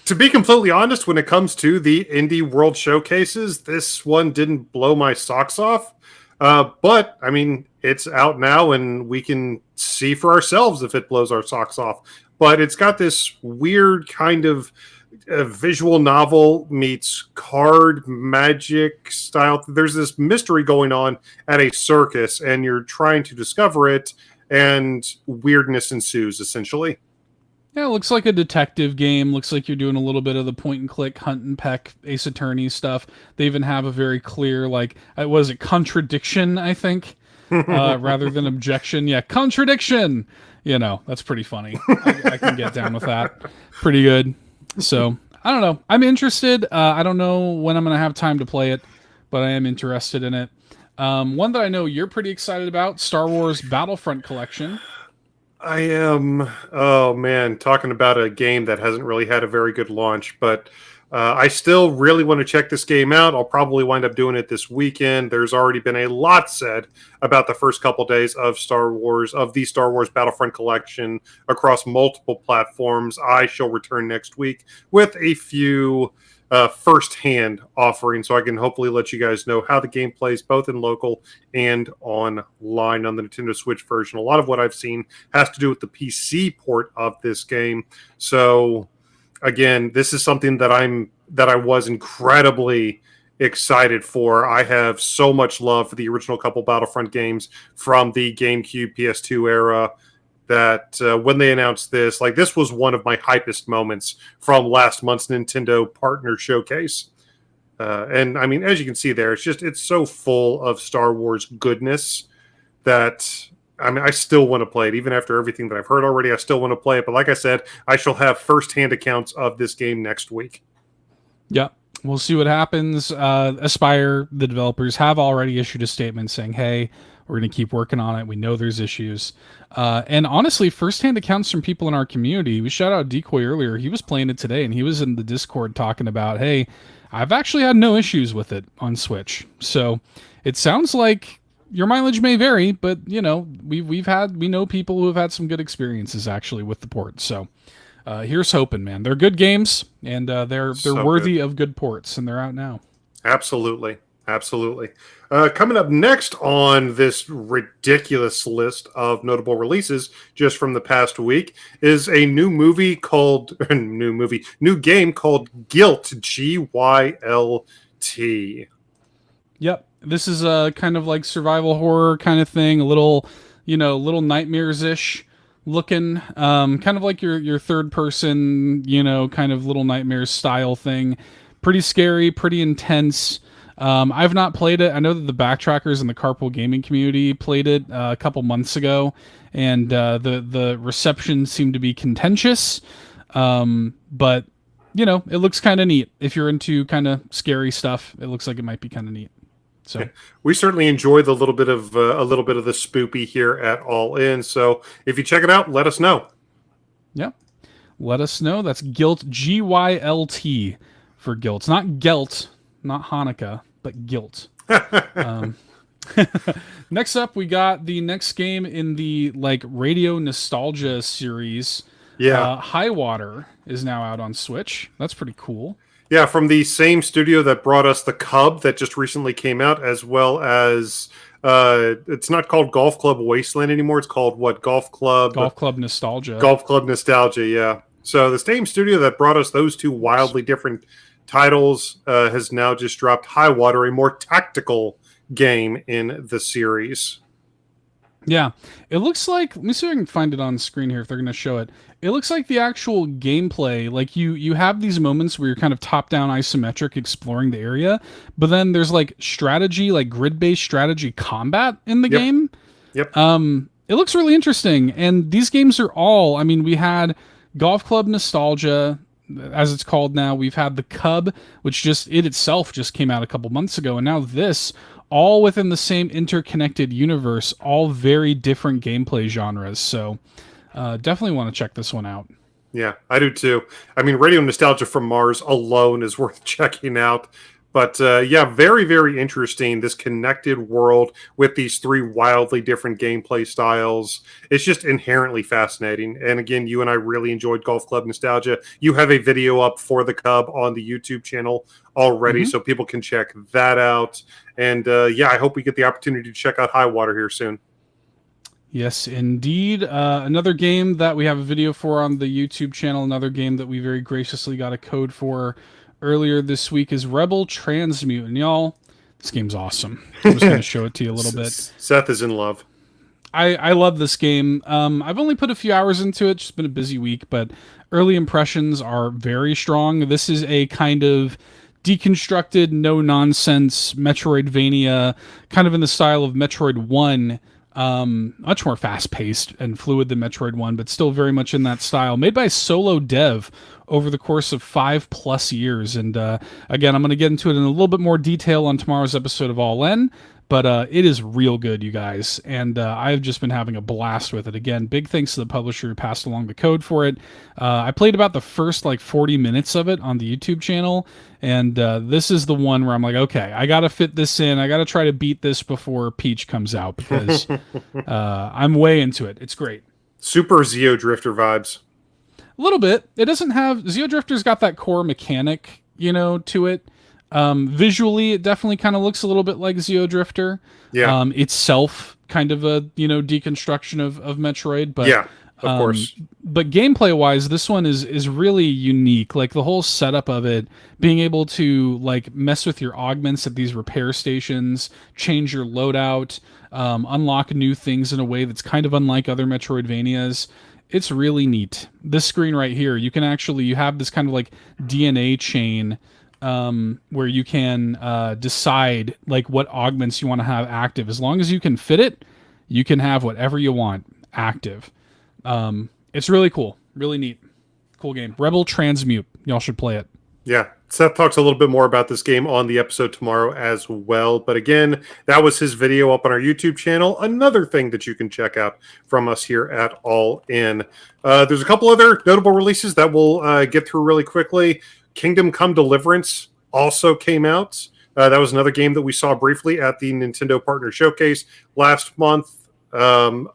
Speaker 2: To be completely honest, when it comes to the Indie World Showcases, this one didn't blow my socks off. But, I mean, it's out now and we can see for ourselves if it blows our socks off. But it's got this weird kind of visual novel meets card magic style. There's this mystery going on at a circus and you're trying to discover it and weirdness ensues, essentially.
Speaker 1: Yeah, it looks like a detective game. Looks like you're doing a little bit of the point and click, hunt and peck, Ace Attorney stuff. They even have a very clear, like, was it contradiction? I think, rather than objection. Yeah, contradiction. That's pretty funny. I can get down with that. Pretty good. So I don't know. I'm interested. I don't know when I'm gonna have time to play it, but I am interested in it. One that I know you're pretty excited about: Star Wars Battlefront Collection.
Speaker 2: I am, oh man, talking about a game that hasn't really had a very good launch, but I still really want to check this game out. I'll probably wind up doing it this weekend. There's already been a lot said about the first couple days of the Star Wars Battlefront collection across multiple platforms. I shall return next week with a few first-hand offering, so I can hopefully let you guys know how the game plays both in local and online on the Nintendo Switch version. A lot of what I've seen has to do with the PC port of this game. So again, this is something that I was incredibly excited for. I have so much love for the original couple Battlefront games from the GameCube PS2 era that when they announced this, like, this was one of my hypest moments from last month's Nintendo Partner Showcase. And I mean, as you can see there, it's so full of Star Wars goodness that I mean, I still want to play it. Even after everything that I've heard already, I still want to play it. But like I said, I shall have first-hand accounts of this game next week.
Speaker 1: Yeah, we'll see what happens. Aspire, the developers, have already issued a statement saying, hey, we're going to keep working on it. We know there's issues. And honestly, firsthand accounts from people in our community. We shout out Decoy earlier. He was playing it today, and he was in the Discord talking about, hey, I've actually had no issues with it on Switch. So it sounds like your mileage may vary, but we know people who have had some good experiences actually with the port. So here's hoping, man. They're good games, and they're
Speaker 2: So
Speaker 1: worthy
Speaker 2: good.
Speaker 1: of good ports, and they're out now.
Speaker 2: Absolutely. Absolutely. Coming up next on this ridiculous list of notable releases just from the past week is a new game called Guilt, Gylt.
Speaker 1: Yep, this is a kind of like survival horror kind of thing, a little nightmares ish looking, kind of like your third person, kind of little nightmares style thing. Pretty scary, pretty intense. I've not played it. I know that the backtrackers in the carpool gaming community played it a couple months ago, and the reception seemed to be contentious. But it looks kind of neat. If you're into kind of scary stuff, it looks like it might be kind of neat. So
Speaker 2: We certainly enjoy the little bit of a little bit of the spoopy here at All In. So if you check it out, let us know.
Speaker 1: yeah, let us know. That's Guilt, Gylt for Guilt. It's not Gelt, not Hanukkah, but Guilt. Next up, we got the next game in the like radio nostalgia series.
Speaker 2: Yeah.
Speaker 1: High Water is now out on Switch. That's pretty cool.
Speaker 2: Yeah, from the same studio that brought us the Cub that just recently came out, as well as it's not called Golf Club Wasteland anymore. It's called what?
Speaker 1: Golf Club Nostalgia.
Speaker 2: Golf Club Nostalgia, yeah. So the same studio that brought us those two wildly different titles has now just dropped High Water, a more tactical game in the series.
Speaker 1: Yeah, it looks like. Let me see if I can find it on screen here if they're going to show it. It looks like the actual gameplay, like you have these moments where you're kind of top-down isometric exploring the area, but then there's like strategy, like grid-based strategy combat in the game.
Speaker 2: Yep.
Speaker 1: It looks really interesting, and these games are all. I mean, we had Golf Club Nostalgia, as it's called now. We've had the Cub, which itself just came out a couple months ago, and now this, all within the same interconnected universe, all very different gameplay genres. So definitely want to check this one out.
Speaker 2: Yeah, I do too. I mean, Radio Nostalgia from Mars alone is worth checking out. But yeah, very, very interesting. This connected world with these three wildly different gameplay styles. It's just inherently fascinating. And again, you and I really enjoyed Golf Club Nostalgia. You have a video up for the Cub on the YouTube channel already, so people can check that out. And yeah, I hope we get the opportunity to check out High Water here soon.
Speaker 1: Yes, indeed. Another game that we have a video for on the YouTube channel, another game that we very graciously got a code for earlier this week is Rebel Transmute. And y'all, this game's awesome. I'm just going to show it to you a little bit.
Speaker 2: Seth is in love.
Speaker 1: I love this game. I've only put a few hours into it. It's just been a busy week, but early impressions are very strong. This is a kind of deconstructed, no nonsense Metroidvania, kind of in the style of Metroid One. Much more fast paced and fluid than Metroid One, but still very much in that style. Made by a solo dev over the course of 5+ years. And again, I'm going to get into it in a little bit more detail on tomorrow's episode of All In. But it is real good, you guys, and I've just been having a blast with it. Again, big thanks to the publisher who passed along the code for it. I played about the first 40 minutes of it on the YouTube channel, and this is the one where I'm like, okay, I got to fit this in. I got to try to beat this before Peach comes out because I'm way into it. It's great.
Speaker 2: Super Zeo Drifter vibes.
Speaker 1: A little bit. It doesn't have Zeo Drifter's got that core mechanic, to it. Visually, it definitely kind of looks a little bit like Zeo Drifter.
Speaker 2: Yeah.
Speaker 1: Itself kind of a deconstruction of Metroid, but
Speaker 2: yeah, of course.
Speaker 1: But gameplay wise, this one is really unique. Like the whole setup of it, being able to mess with your augments at these repair stations, change your loadout, unlock new things in a way that's kind of unlike other Metroidvanias. It's really neat. This screen right here, you have this kind of DNA chain where you can decide what augments you want to have active. As long as you can fit it, you can have whatever you want active. It's really cool, really neat, cool game. Rebel Transmute, y'all should play it.
Speaker 2: Yeah, Seth talks a little bit more about this game on the episode tomorrow as well. But again, that was his video up on our YouTube channel. Another thing that you can check out from us here at All In. There's a couple other notable releases that we'll get through really quickly. Kingdom Come Deliverance also came out. That was another game that we saw briefly at the Nintendo Partner Showcase last month. I'm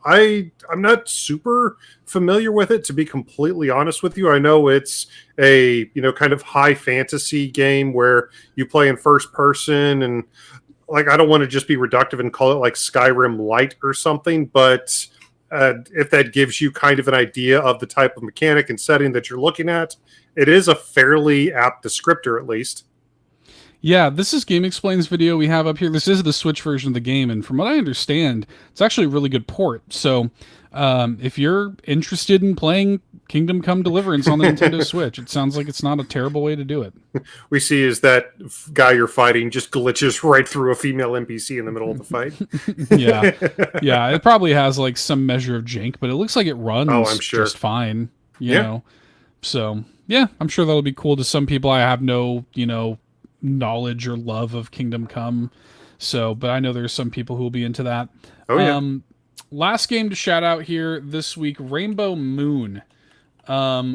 Speaker 2: not super familiar with it, to be completely honest with you. I know it's a kind of high fantasy game where you play in first person, and I don't want to just be reductive and call it like Skyrim Light or something, but if that gives you kind of an idea of the type of mechanic and setting that you're looking at, it is a fairly apt descriptor, at least.
Speaker 1: Yeah, this is Game Explain's video we have up here. This is the Switch version of the game, and from what I understand, it's actually a really good port. So if you're interested in playing Kingdom Come Deliverance on the Nintendo Switch, it sounds like it's not a terrible way to do it.
Speaker 2: We see is that guy you're fighting just glitches right through a female NPC in the middle of the fight.
Speaker 1: Yeah, it probably has some measure of jank, but it looks like it runs
Speaker 2: I'm sure.
Speaker 1: just fine, you know. So, yeah, I'm sure that'll be cool to some people. I have no, knowledge or love of Kingdom Come, but I know there's some people who will be into that. Last game to shout out here this week, Rainbow Moon,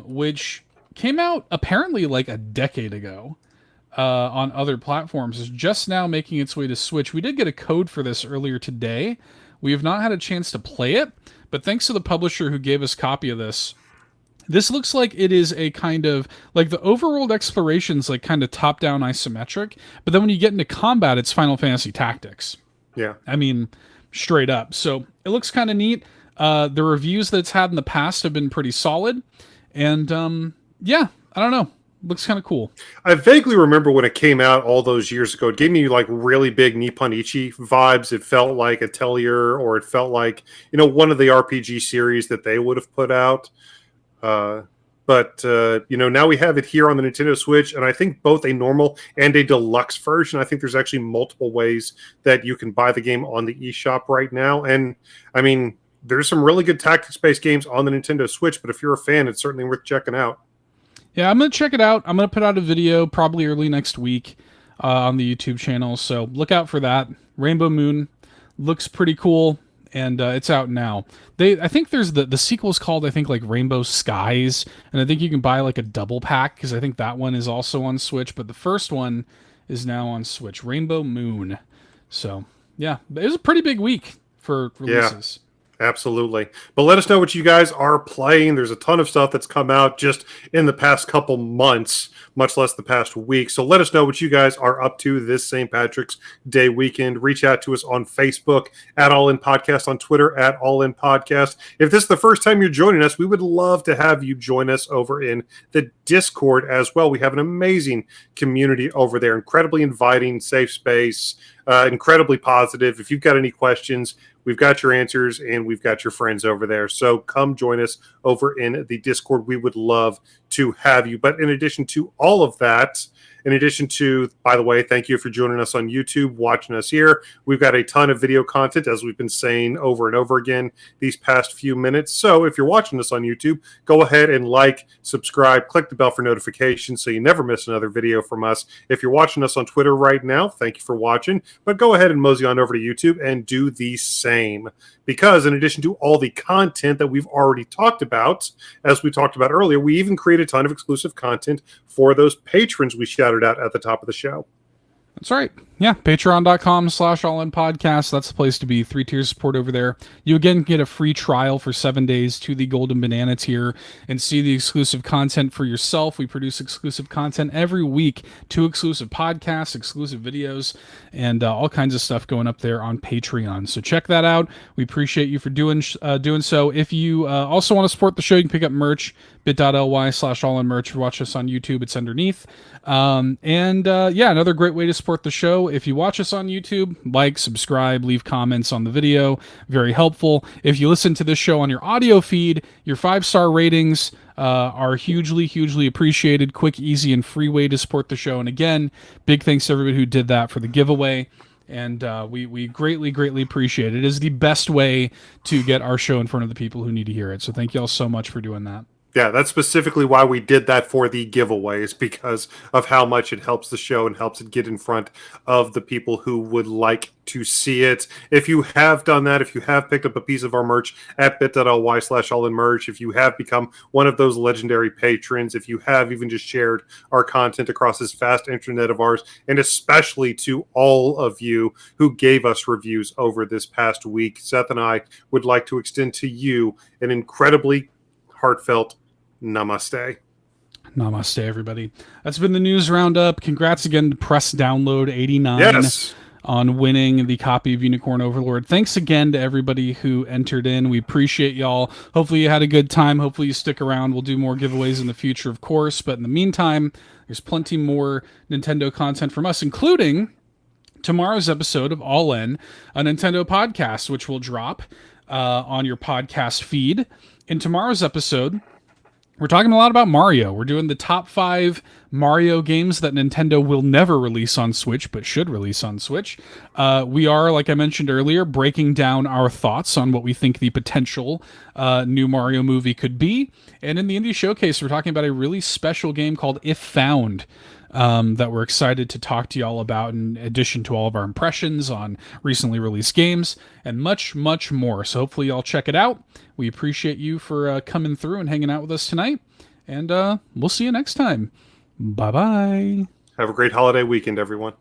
Speaker 1: which came out apparently a decade ago on other platforms, is just now making its way to Switch. We did get a code for this earlier today. We have not had a chance to play it, but thanks to the publisher who gave us a copy of this, this looks like it is a kind of the overworld exploration's kind of top-down isometric, but then when you get into combat, it's Final Fantasy Tactics.
Speaker 2: Yeah.
Speaker 1: I mean, straight up. So it looks kind of neat. The reviews that it's had in the past have been pretty solid. And I don't know. Looks kind of cool.
Speaker 2: I vaguely remember when it came out all those years ago. It gave me really big Nippon Ichi vibes. It felt like Atelier, or it felt like one of the RPG series that they would have put out. But now we have it here on the Nintendo Switch, and I think both a normal and a deluxe version. I think there's actually multiple ways that you can buy the game on the eShop right now. And I mean, there's some really good tactics-based games on the Nintendo Switch, but if you're a fan, it's certainly worth checking out.
Speaker 1: Yeah, I'm going to check it out. I'm going to put out a video probably early next week on the YouTube channel, so look out for that. Rainbow Moon looks pretty cool. And it's out now. I think there's the sequel's called, I think, Rainbow Skies, and I think you can buy a double pack, because I think that one is also on Switch, but the first one is now on Switch, Rainbow Moon. So yeah, it was a pretty big week for releases.
Speaker 2: Absolutely. But let us know what you guys are playing. There's a ton of stuff that's come out just in the past couple months, much less the past week. So let us know what you guys are up to this St. Patrick's Day weekend. Reach out to us on Facebook at All In Podcast, on Twitter at All In Podcast. If this is the first time you're joining us, we would love to have you join us over in the Discord as well. We have an amazing community over there, incredibly inviting, safe space, incredibly positive. If you've got any questions, We've got your answers, and we've got your friends over there. So come join us over in the Discord. We would love to have you. But in addition to all of that, in addition to, by the way, thank you for joining us on YouTube, watching us here. We've got a ton of video content, as we've been saying over and over again these past few minutes. So if you're watching us on YouTube, go ahead and like, subscribe, click the bell for notifications so you never miss another video from us. If you're watching us on Twitter right now, thank you for watching. But go ahead and mosey on over to YouTube and do the same. Because in addition to all the content that we've already talked about, as we talked about earlier, we even create a ton of exclusive content for those patrons we shouted out at the top of the show.
Speaker 1: That's right. Yeah, patreon.com/allinpodcast. That's the place to be. 3 tiers support over there. You again get a free trial for 7 days to the Golden Banana tier and see the exclusive content for yourself. We produce exclusive content every week, 2 exclusive podcasts, exclusive videos, and all kinds of stuff going up there on Patreon. So check that out. We appreciate you for doing so. If you also want to support the show, you can pick up merch, bit.ly/allinmerch. If you watch us on YouTube, it's underneath. Another great way to support the show. If you watch us on YouTube, like, subscribe, leave comments on the video. Very helpful. If you listen to this show on your audio feed, your 5-star ratings are hugely appreciated. Quick, easy, and free way to support the show. And again, big thanks to everybody who did that for the giveaway. And we greatly appreciate it. It is the best way to get our show in front of the people who need to hear it. So thank you all so much for doing that.
Speaker 2: Yeah, that's specifically why we did that for the giveaways, because of how much it helps the show and helps it get in front of the people who would like to see it. If you have done that, if you have picked up a piece of our merch at bit.ly/allinmerch, if you have become one of those legendary patrons, if you have even just shared our content across this vast internet of ours, and especially to all of you who gave us reviews over this past week, Seth and I would like to extend to you an incredibly heartfelt namaste.
Speaker 1: Namaste, everybody. That's been the news roundup. Congrats again to Press Download 89 on winning the copy of Unicorn Overlord. Thanks again to everybody who entered in. We appreciate y'all. Hopefully you had a good time. Hopefully you stick around. We'll do more giveaways in the future, of course. But in the meantime, there's plenty more Nintendo content from us, including tomorrow's episode of All In, a Nintendo podcast, which will drop on your podcast feed. In tomorrow's episode, we're talking a lot about Mario. We're doing the top 5 Mario games that Nintendo will never release on Switch, but should release on Switch. We are, like I mentioned earlier, breaking down our thoughts on what we think the potential new Mario movie could be. And in the Indie Showcase, we're talking about a really special game called If Found, that we're excited to talk to y'all about, in addition to all of our impressions on recently released games and much more. So hopefully y'all check it out. We appreciate you for coming through and hanging out with us tonight, and we'll see you next time. Bye.
Speaker 2: Have a great holiday weekend, everyone.